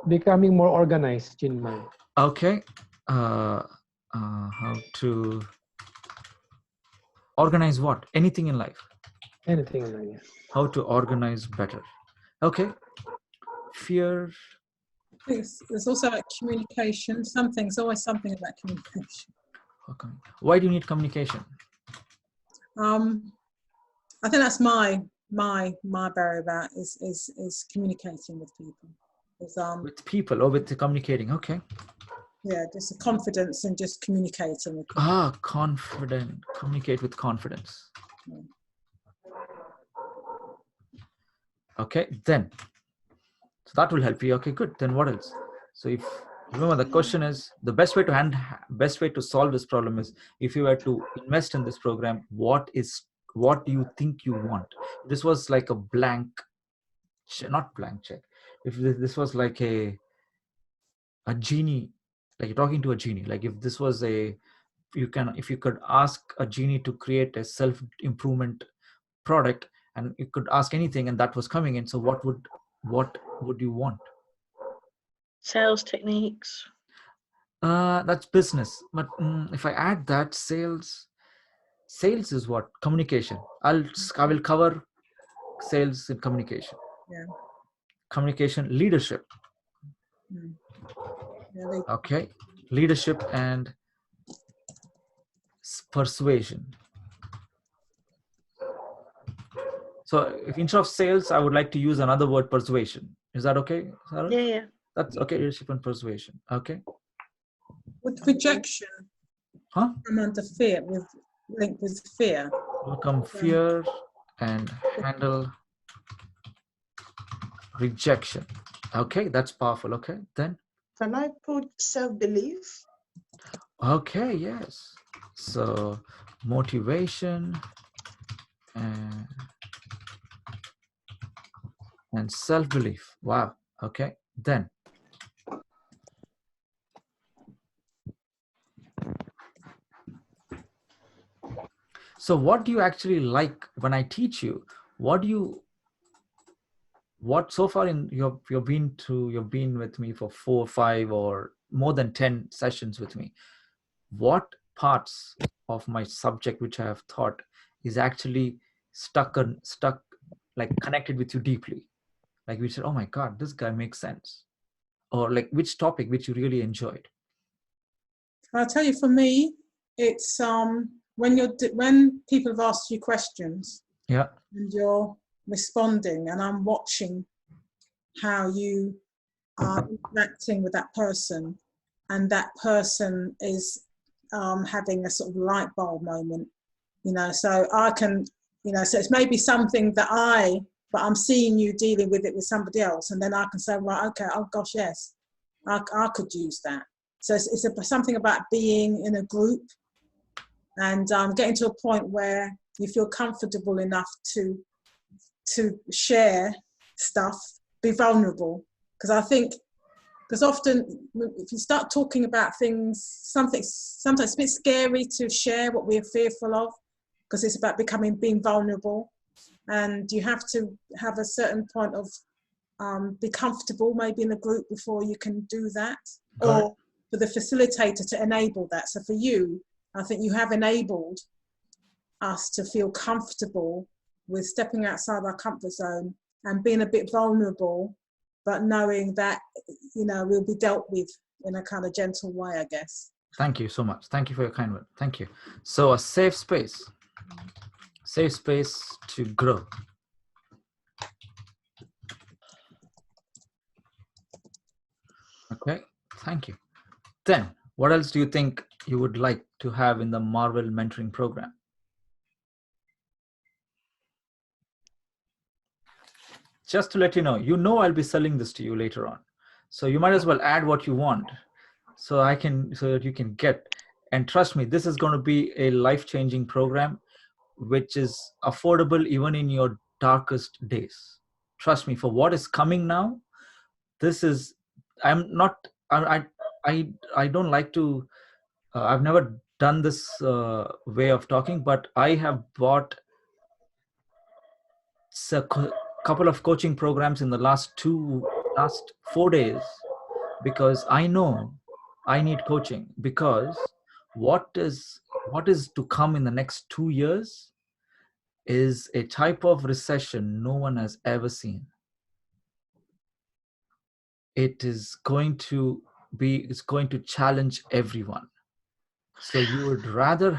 becoming more organized, Chinmai? Okay. How to organize what? Anything in life. Anything in life. How to organize better. Okay. Fear. There's also like communication. Something's always something about communication. Okay. Why do you need communication? I think that's my barrier about is communicating with people. With people or with communicating? Okay. Yeah, just the confidence and just communicating with people. Confident. Communicate with confidence. Yeah. Okay, then. So that will help you. Okay, good. Then what else? So if remember the question is the best way to solve this problem is if you were to invest in this program, what do you think you want? If this was like a not blank check. If this was like a genie, like you're talking to a genie, like if this was if you could ask a genie to create a self-improvement product and you could ask anything and that was coming in, so what would you want? Sales techniques. That's business, but if I add that sales is what? Communication. I will cover sales and communication. Yeah. Communication, leadership. Yeah, Okay, leadership and persuasion. So if instead of sales, I would like to use another word, persuasion. Is that okay, Sarah? Yeah. That's okay. Leadership and persuasion. Okay. Would rejection come under fear linked with fear? Overcome fear and handle rejection. Okay, that's powerful. Okay, then. Can I put self-belief? Okay, yes. So motivation and self-belief. Wow. Okay, then. So what do you actually like when I teach you? What so far you've been with me for 4, 5 or more than 10 sessions with me. What parts of my subject which I have taught is actually stuck like connected with you deeply? Like we said, oh my God, this guy makes sense. Or like which topic which you really enjoyed? I'll tell you, for me, it's when people have asked you questions, yeah, and you're responding, and I'm watching how you are interacting with that person, and that person is having a sort of light bulb moment, so I can, so it's maybe something that but I'm seeing you dealing with it with somebody else, and then I can say, right, okay, oh gosh, yes, I could use that. So it's something about being in a group and getting to a point where you feel comfortable enough to share stuff, be vulnerable. Because often if you start talking about things, sometimes it's a bit scary to share what we're fearful of, because it's about being vulnerable. And you have to have a certain point of be comfortable maybe in a group before you can do that. Or for the facilitator to enable that. So for you, I think you have enabled us to feel comfortable with stepping outside our comfort zone and being a bit vulnerable, but knowing that, you know, we'll be dealt with in a kind of gentle way, I guess. Thank you so much. Thank you for your kind word. Thank you. So a safe space to grow. Okay, thank you. Then what else do you think you would like to have in the Marvel mentoring program? Just to let you know, I'll be selling this to you later on. So you might as well add what you want so that you can get. And trust me, this is going to be a life-changing program, which is affordable even in your darkest days. Trust me, for what is coming now, this is, I don't like to, I've never done this way of talking, but I have bought a couple of coaching programs in the last 4 days, because I know I need coaching, because what is to come in the next 2 years is a type of recession no one has ever seen. It's going to challenge everyone. So you would rather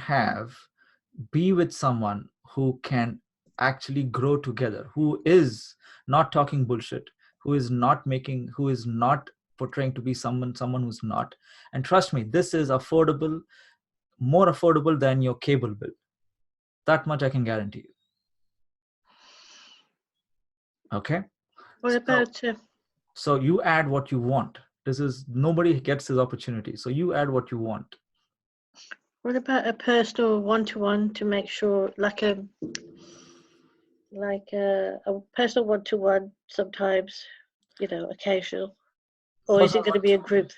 be with someone who can actually grow together, who is not talking bullshit, who is not portraying to be someone who's not. And trust me, this is affordable, more affordable than your cable bill. That much I can guarantee you. Okay. What about so you add what you want. Nobody gets this opportunity. So you add what you want. what about a personal one-to-one to make sure, like a personal one-to-one sometimes, you know, occasional? Or is it going to be a group?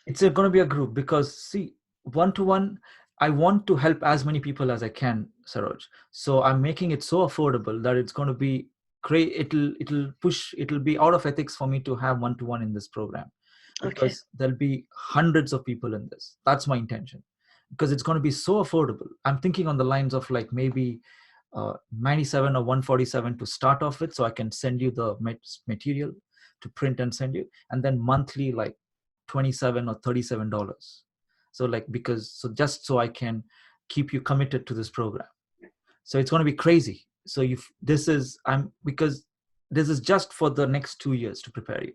It's going to be a group, because see, one-to-one, I want to help as many people as I can, Saroj. So I'm making it so affordable that it's going to be great. It'll be out of ethics for me to have one-to-one in this program, because there'll be hundreds of people in this. That's my intention, because it's going to be so affordable. I'm thinking on the lines of like maybe 97 or 147 to start off with, so I can send you the material to print and send you, and then monthly like $27 or $37. So just so I can keep you committed to this program. So it's going to be crazy. So because this is just for the next 2 years to prepare you.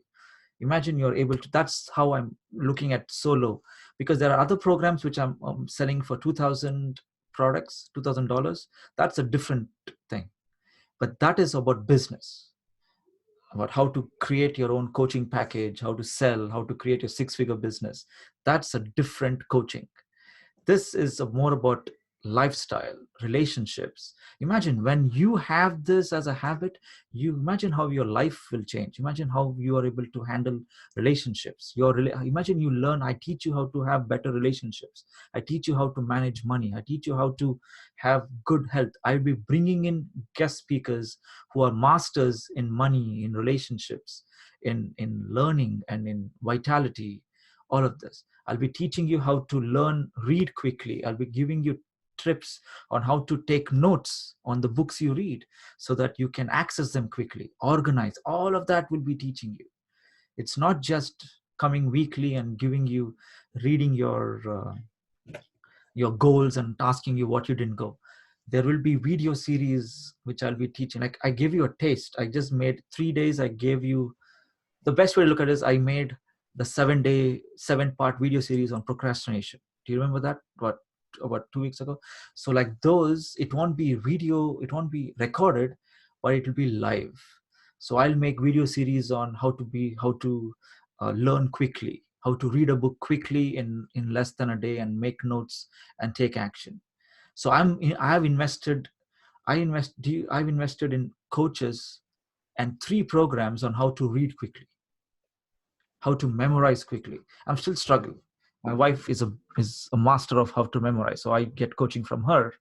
Imagine you're able to, that's how I'm looking at solo, because there are other programs which I'm selling for $2,000 products, $2,000. That's a different thing. But that is about business, about how to create your own coaching package, how to sell, how to create your 6-figure business. That's a different coaching. This is more about lifestyle, relationships. Imagine when you have this as a habit, you imagine how your life will change. Imagine how you are able to handle relationships. Imagine you learn, I teach you how to have better relationships. I teach you how to manage money. I teach you how to have good health. I'll be bringing in guest speakers who are masters in money, in relationships, in learning and in vitality, all of this. I'll be teaching you how to read quickly. I'll be giving you tips on how to take notes on the books you read so that you can access them quickly, organize. All of that will be teaching you. It's not just coming weekly and reading your goals and asking you what you didn't go. There will be video series which I'll be teaching. Like I gave you a taste. I just made 3 days. I gave you, the best way to look at it is I made the 7-part video series on procrastination. Do you remember that? About 2 weeks ago? So like those, it won't be video, it won't be recorded, but it will be live. So I'll make video series on how to learn quickly, how to read a book quickly in less than a day and make notes and take action. So I've invested in coaches and 3 programs on how to read quickly, how to memorize quickly. I'm still struggling. My wife is a master of how to memorize, so I get coaching from her.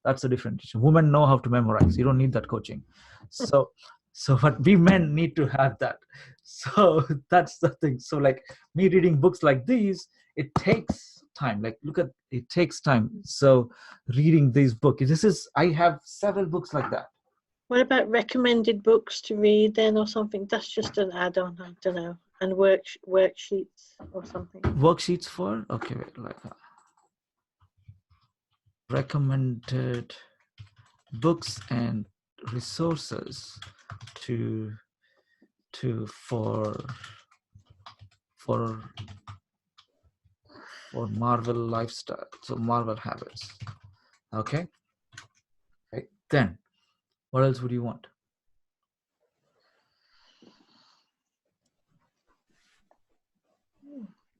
That's the difference. Women know how to memorize. You don't need that coaching. So but we men need to have that. So that's the thing. So like me reading books like these, it takes time. Like, look at, it takes time. So reading these books, I have several books like that. What about recommended books to read then, or something? That's just an add-on, I don't know. And worksheets or something. Worksheets for, okay, wait, like recommended books and resources for Marvel lifestyle, so Marvel habits. Okay. Then what else would you want?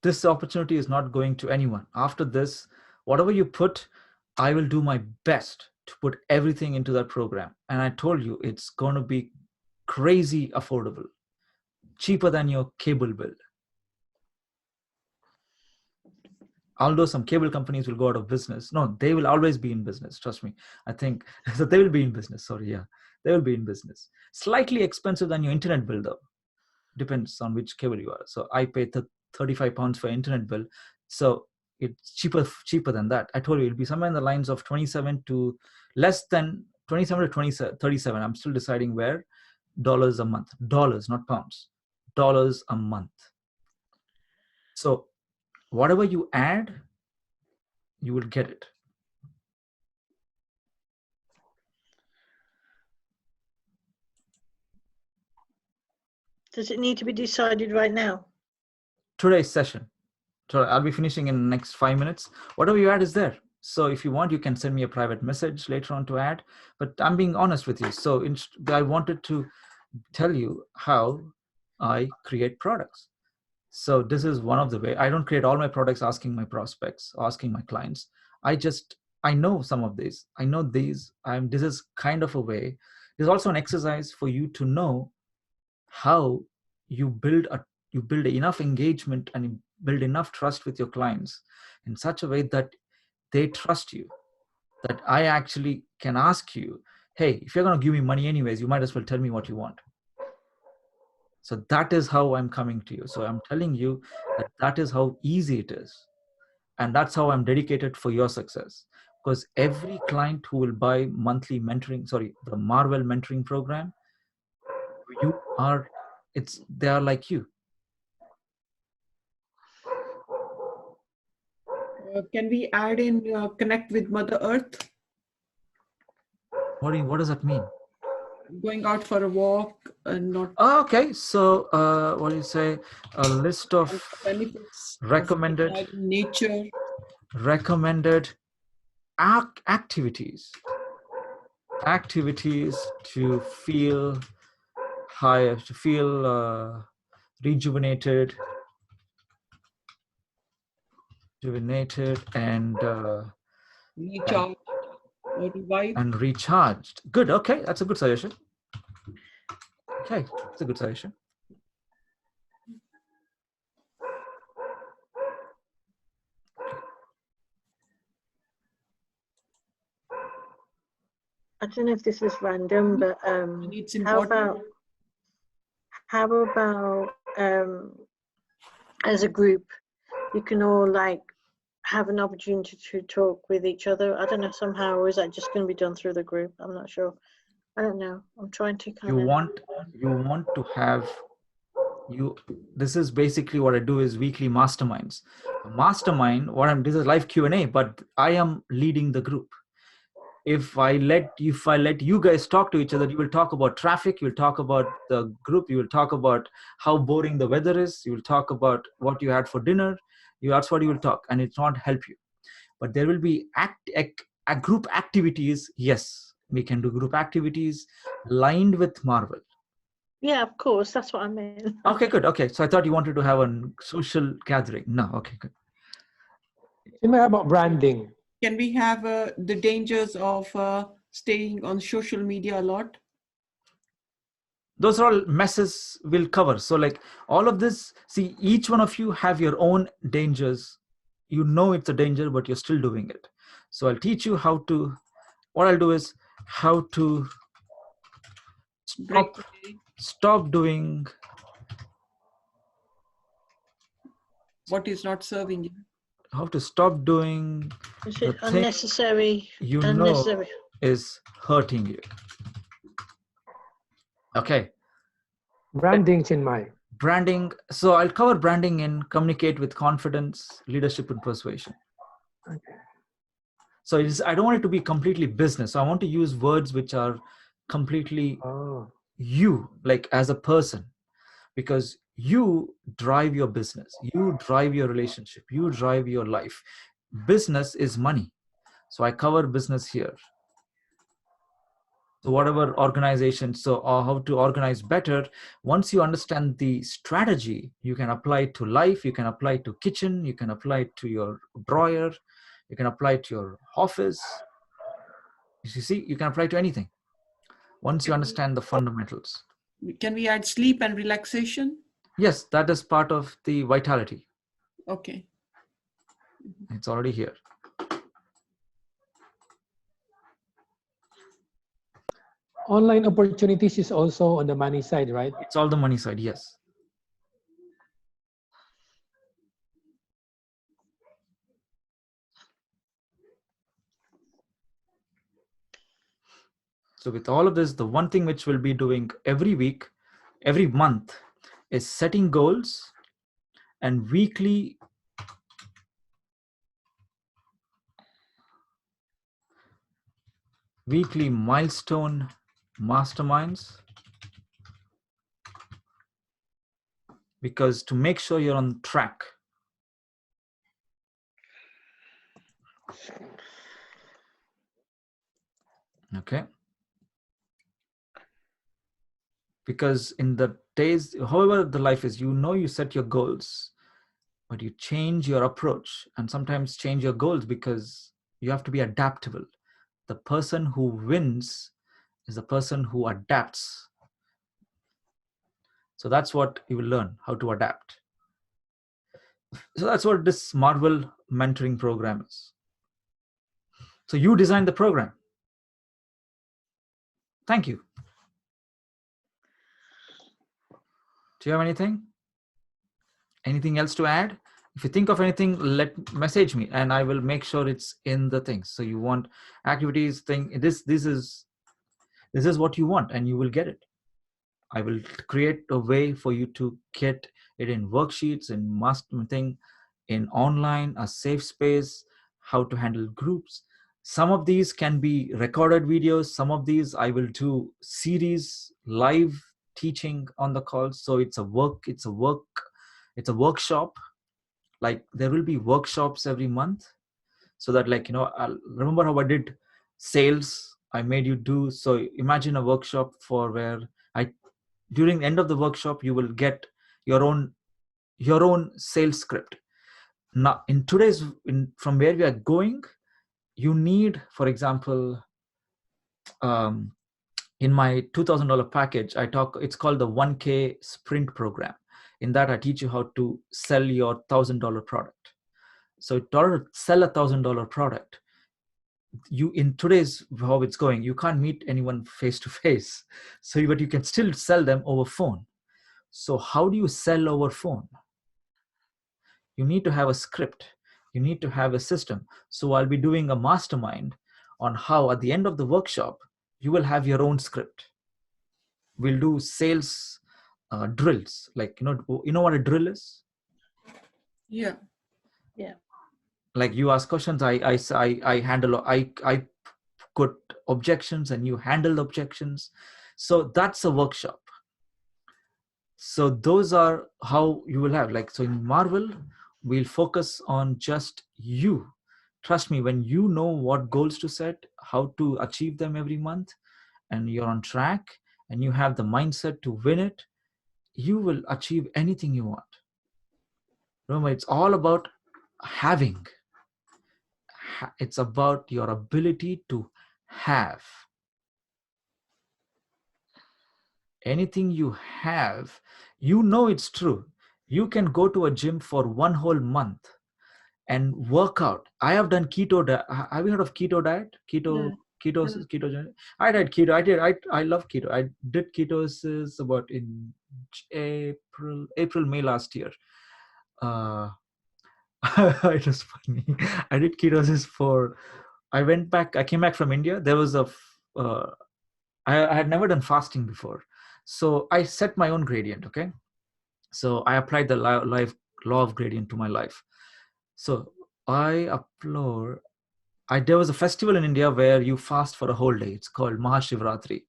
This opportunity is not going to anyone. After this, whatever you put, I will do my best to put everything into that program. And I told you, it's going to be crazy affordable, cheaper than your cable bill. Although some cable companies will go out of business. No, they will always be in business. Trust me. I think so. They will be in business. Sorry. Yeah, they will be in business. Slightly expensive than your internet bill, though. Depends on which cable you are. So I pay 35 pounds for internet bill. So it's cheaper than that. I told you it'll be somewhere in the lines of 27 to less than 27 to 37. I'm still deciding where. Dollars a month. Dollars, not pounds. Dollars a month. So whatever you add, you will get it. Does it need to be decided right now? Today's session. So I'll be finishing in the next 5 minutes. Whatever you add is there. So if you want, you can send me a private message later on to add. But I'm being honest with you. So I wanted to tell you how I create products. So this is one of the way. I don't create all my products asking my prospects, asking my clients. I know some of these. I know these. This is kind of a way. There's also an exercise for you to know how you build enough engagement and you build enough trust with your clients in such a way that they trust you, that I actually can ask you, hey, if you're going to give me money anyways, you might as well tell me what you want. So that is how I'm coming to you. So I'm telling you that is how easy it is. And that's how I'm dedicated for your success. Because every client who will buy monthly mentoring, the Marvel mentoring program, they are like you. Can we add in connect with Mother Earth? What does that mean? Going out for a walk and not. Oh, okay. So what do you say? A list of benefits recommended of nature. Recommended activities to feel higher, to feel rejuvenated and recharged or revived and recharged. Good. Okay, that's a good suggestion. Okay, that's a good suggestion. I don't know if this is random, but how about as a group, you can all like have an opportunity to talk with each other? I don't know, somehow, or is that just going to be done through the group? I'm not sure. I don't know. I'm trying to kind of. You want to have this is basically what I do is weekly masterminds. Mastermind, this is live Q&A, but I am leading the group. If I let you guys talk to each other, you will talk about traffic, you will talk about the group, you will talk about how boring the weather is, you will talk about what you had for dinner, that's what you will talk, and it's not help you. But there will be group activities. Yes, we can do group activities aligned with Marvel. Yeah, of course, that's what I meant. Okay, good. Okay, so I thought you wanted to have a social gathering. No, okay, good. How about branding? Can we have the dangers of staying on social media a lot? Those are all messes we'll cover. So like all of this, see, each one of you have your own dangers. You know it's a danger, but you're still doing it. So I'll teach you what I'll do is how to stop doing What is not serving you? How to stop doing Is the it thing unnecessary? you know Unnecessary. is hurting you. Okay. Branding, Chinmay. Branding. So I'll cover branding in communicate with confidence, leadership, and persuasion. Okay. So I don't want it to be completely business. So I want to use words which are completely you, like as a person, because you drive your business, you drive your relationship, you drive your life. Business is money. So I cover business here. So whatever organization, or how to organize better, once you understand the strategy, you can apply it to life, you can apply it to kitchen, you can apply it to your drawer, you can apply it to your office. You see, you can apply it to anything once you understand the fundamentals. Can we add sleep and relaxation? Yes, that is part of the vitality. Okay. It's already here. Online opportunities is also on the money side, right? It's all the money side, yes. So with all of this, the one thing which we'll be doing every week, every month, is setting goals and weekly milestone masterminds, because to make sure you're on track. Okay. Because in the days, however the life is, you set your goals, but you change your approach and sometimes change your goals because you have to be adaptable. The person who wins is the person who adapts. So that's what you will learn, how to adapt. So that's what this Marvel mentoring program is. So you designed the program. Thank you. Do you have anything? Anything else to add? If you think of anything, message me and I will make sure it's in the thing. So you want activities thing, this is what you want and you will get it. I will create a way for you to get it in worksheets, in master thing, in online, a safe space, how to handle groups. Some of these can be recorded videos. Some of these I will do series live teaching on the calls. So it's a workshop. Like there will be workshops every month, so that I'll remember how I did sales. I made you do, so imagine a workshop for where during the end of the workshop, you will get your own sales script. Now, from where we are going, you need, for example, in my $2,000 package, it's called the 1K sprint program. In that, I teach you how to sell your $1,000 product. So in order to sell a $1,000 product, in today's how it's going, you can't meet anyone face to face. But you can still sell them over phone. So how do you sell over phone? You need to have a script. You need to have a system. So I'll be doing a mastermind on how at the end of the workshop, you will have your own script. We'll do sales drills. Like, you know what a drill is? Yeah. Yeah. Like you ask questions, I handle, I put objections and you handle the objections. So that's a workshop. So those are how you will have, so in Marvel, we'll focus on just you. Trust me, when you know what goals to set, how to achieve them every month, and you're on track and you have the mindset to win it, you will achieve anything you want. Remember, it's all about having. It's about your ability to have. Anything you have, it's true. You can go to a gym for 1 whole month and work out. I have done keto diet. Have you heard of keto diet? Ketosis. I did keto. I love keto. I did ketosis about in April, May last year. It was funny. I did ketosis for. I came back from India. There was I had never done fasting before, so I set my own gradient. Okay, so I applied the life law of gradient to my life. So I upload. There was a festival in India where you fast for a whole day. It's called Mahashivratri.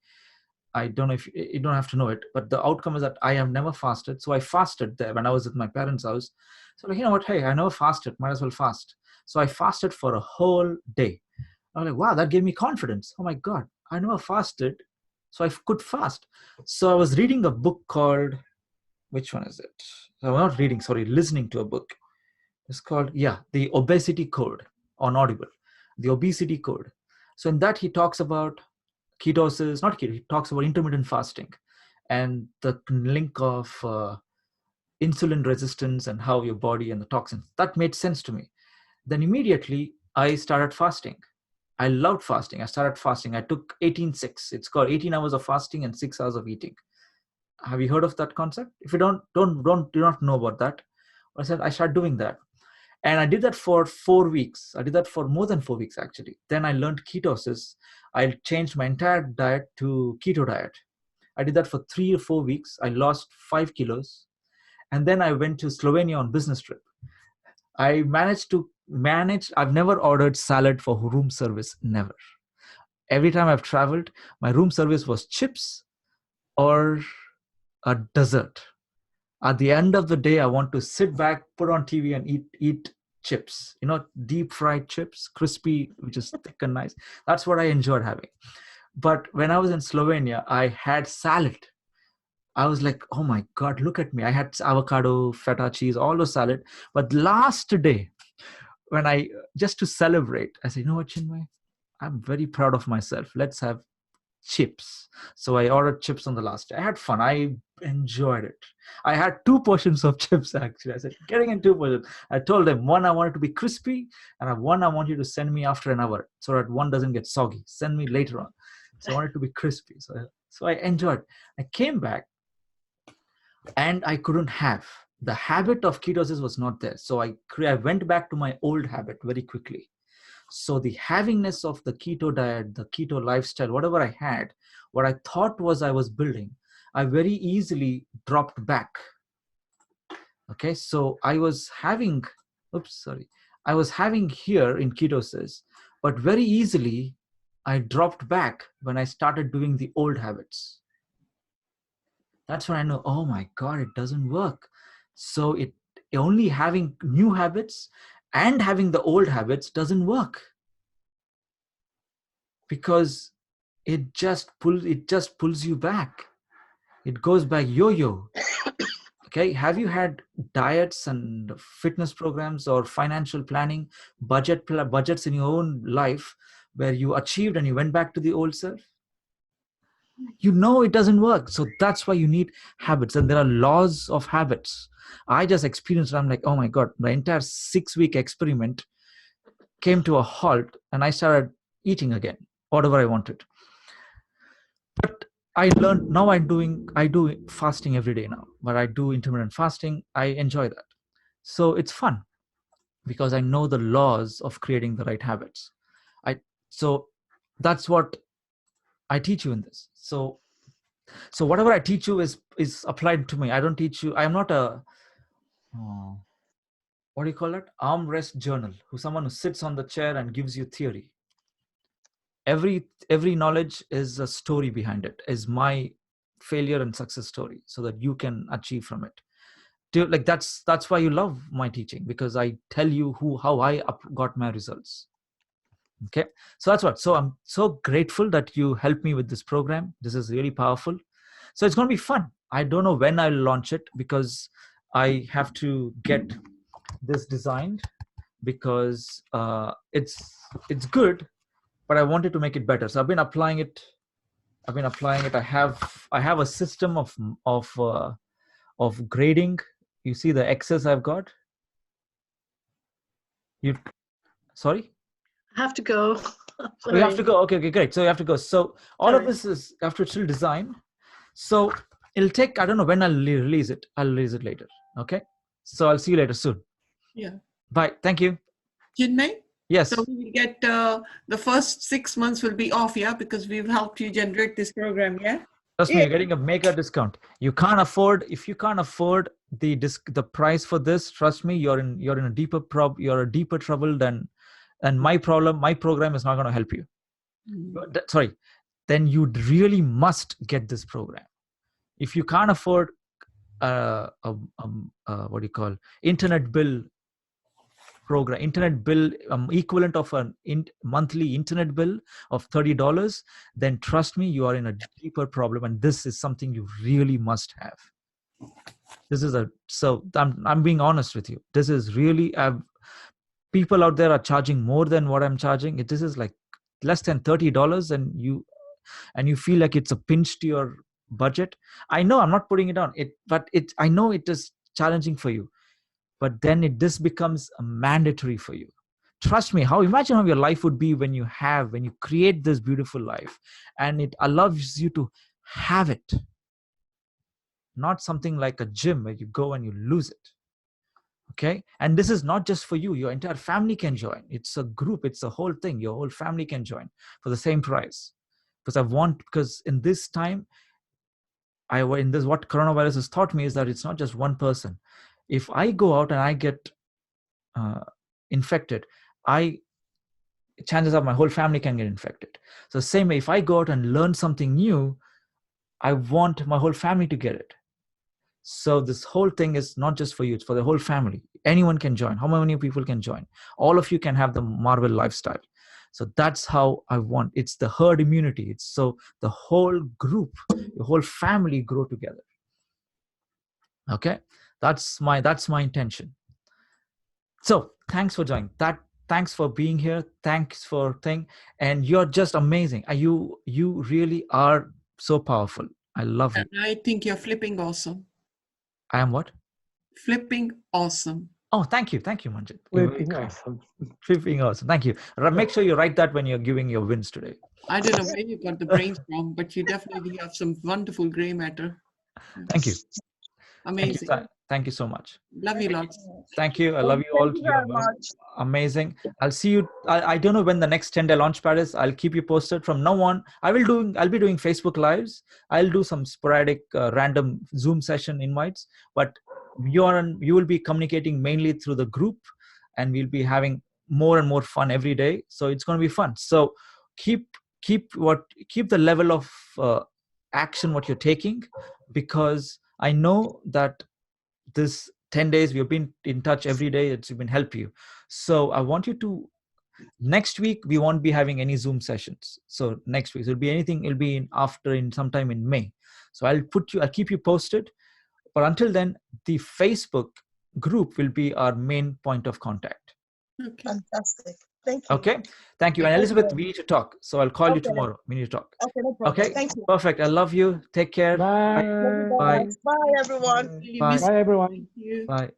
I don't know if you don't have to know it, but the outcome is that I have never fasted. So I fasted there when I was at my parents' house. So like, you know what? Hey, I never fasted. Might as well fast. So I fasted for a whole day. I was like, wow, that gave me confidence. Oh my God, I never fasted. So I could fast. So I was reading a book called, which one is it? I'm not reading, sorry, listening to a book. It's called, The Obesity Code on Audible. The Obesity Code. So in that, he talks about ketosis, not keto, he talks about intermittent fasting and the link of insulin resistance and how your body and the toxins. That made sense to me. Then immediately I started fasting. I loved fasting. I started fasting. I took 18-6. It's called 18 hours of fasting and 6 hours of eating. Have you heard of that concept? If you do not know about that, I said I started doing that. And I did that for 4 weeks. I did that for more than 4 weeks, actually. Then I learned ketosis. I changed my entire diet to keto diet. I did that for 3 or 4 weeks. I lost 5 kilos. And then I went to Slovenia on business trip. I I've never ordered salad for room service, never. Every time I've traveled, my room service was chips or a dessert. At the end of the day, I want to sit back, put on TV and eat chips, deep fried chips, crispy, which is thick and nice. That's what I enjoyed having. But when I was in Slovenia, I had salad. I was like, oh my God, look at me. I had avocado, feta cheese, all the salad. But last day, when just to celebrate, I said, you know what, Chinmay? I'm very proud of myself. Let's have chips. So I ordered chips on the last day. I had fun. I enjoyed it. I had 2 portions of chips, actually. I said, getting in 2 portions. I told them, one I want it to be crispy, and one I want you to send me after an hour so that one doesn't get soggy. Send me later on. So I want it to be crispy. So I enjoyed. I came back and I couldn't have. The habit of ketosis was not there. So I went back to my old habit very quickly. So the havingness of the keto diet, the keto lifestyle, whatever I had, what I thought was I was building, I very easily dropped back. Okay, so I was having here in ketosis, but very easily I dropped back when I started doing the old habits. That's when I know, oh my God, it doesn't work. So only having new habits and having the old habits doesn't work, because it just pulls you back. It goes back yo-yo. Okay, have you had diets and fitness programs or financial planning, budgets in your own life where you achieved and you went back to the old self? It doesn't work. So that's why you need habits, and there are laws of habits. I just experienced, I'm like, oh my God, my entire 6-week experiment came to a halt, and I started eating again, whatever I wanted. But I learned, now I do fasting every day now, but I do intermittent fasting. I enjoy that. So it's fun because I know the laws of creating the right habits. So that's what I teach you in this. So whatever I teach you is applied to me. I don't teach you. I'm not a, what do you call it? Armrest journal, someone who sits on the chair and gives you theory. Every knowledge is a story behind it, is my failure and success story, so that you can achieve from it. That's why you love my teaching, because I tell you how I got my results. Okay, so that's what. So I'm so grateful that you helped me with this program. This is really powerful. So it's going to be fun. I don't know when I'll launch it, because I have to get this designed, because it's good, but I wanted to make it better. So I've been applying it. I have a system of grading. You see the X's I've got. Sorry? I have to go. You have to go. Okay, great. So you have to go. So all of this is after still design. So it'll take, I don't know when I'll release it. I'll release it later. Okay. So I'll see you later soon. Yeah. Bye. Thank you. Chinmay? Yes. So we will get the first 6 months will be off, yeah, because we've helped you generate this program, yeah. Trust me, you're getting a mega discount. You can't afford, if you can't afford the price for this, trust me, you're in a deeper trouble than, and my program is not going to help you. Sorry, then you really must get this program. If you can't afford what do you call internet bill program, internet bill equivalent of a monthly internet bill of $30, then trust me, you are in a deeper problem, and this is something you really must have. This is I'm being honest with you. This is really people out there are charging more than what I'm charging. This is like less than $30, and you feel like it's a pinch to your budget. I know I'm not putting it on it, but I know it is challenging for you. But then this becomes a mandatory for you. Trust me, imagine how your life would be when you create this beautiful life and it allows you to have it. Not something like a gym where you go and you lose it. Okay? And this is not just for you. Your entire family can join. It's a group. It's a whole thing. Your whole family can join for the same price. Because in this time, what coronavirus has taught me is that it's not just one person. If I go out and I get infected, chances are my whole family can get infected. So same way, if I go out and learn something new, I want my whole family to get it. So this whole thing is not just for you, it's for the whole family. Anyone can join. How many people can join? All of you can have the Marvel lifestyle. So that's how I want. It's the herd immunity. It's so the whole group, the whole family grow together. Okay, that's my intention. So thanks for joining. Thanks for being here. Thanks for and you're just amazing. You really are so powerful. I love you. And I think you're flipping awesome. I am what? Flipping awesome. Oh, thank you, Manjit. Flipping awesome. Flipping awesome. Thank you. Make sure you write that when you're giving your wins today. I don't know where you got the brains from, but you definitely have some wonderful gray matter. Thank you. Amazing. Thank you so much. Love you lots. Thank you. I love you all. Thank you very much. Amazing. I'll see you. I don't know when the next 10-day Launchpad is. I'll keep you posted. From now on, I'll be doing Facebook Lives. I'll do some sporadic random Zoom session invites, but you will be communicating mainly through the group, and we'll be having more and more fun every day. So it's going to be fun. So keep the level of action what you're taking, because I know that this 10 days we've been in touch every day. It's been help you. So I want you to, next week we won't be having any Zoom sessions. So next week it'll be sometime in May. So I'll keep you posted. But until then, the Facebook group will be our main point of contact. Okay. Fantastic. Thank you. Okay. Thank you. And Elizabeth, we need to talk. So I'll call you tomorrow. We need to talk. Okay, no problem. Okay. Thank you. Perfect. I love you. Take care. Bye. Bye. Bye, everyone. Bye. Bye, everyone. Thank you. Bye.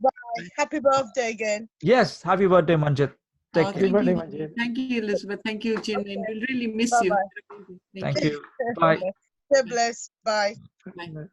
Happy birthday again. Yes. Happy birthday, Manjit. Take care. Happy birthday, Manjit. Thank you, Elizabeth. Thank you, Chinmay. We'll really miss Bye-bye. you. Thank you. Bye. Stay blessed. Bye. Bye.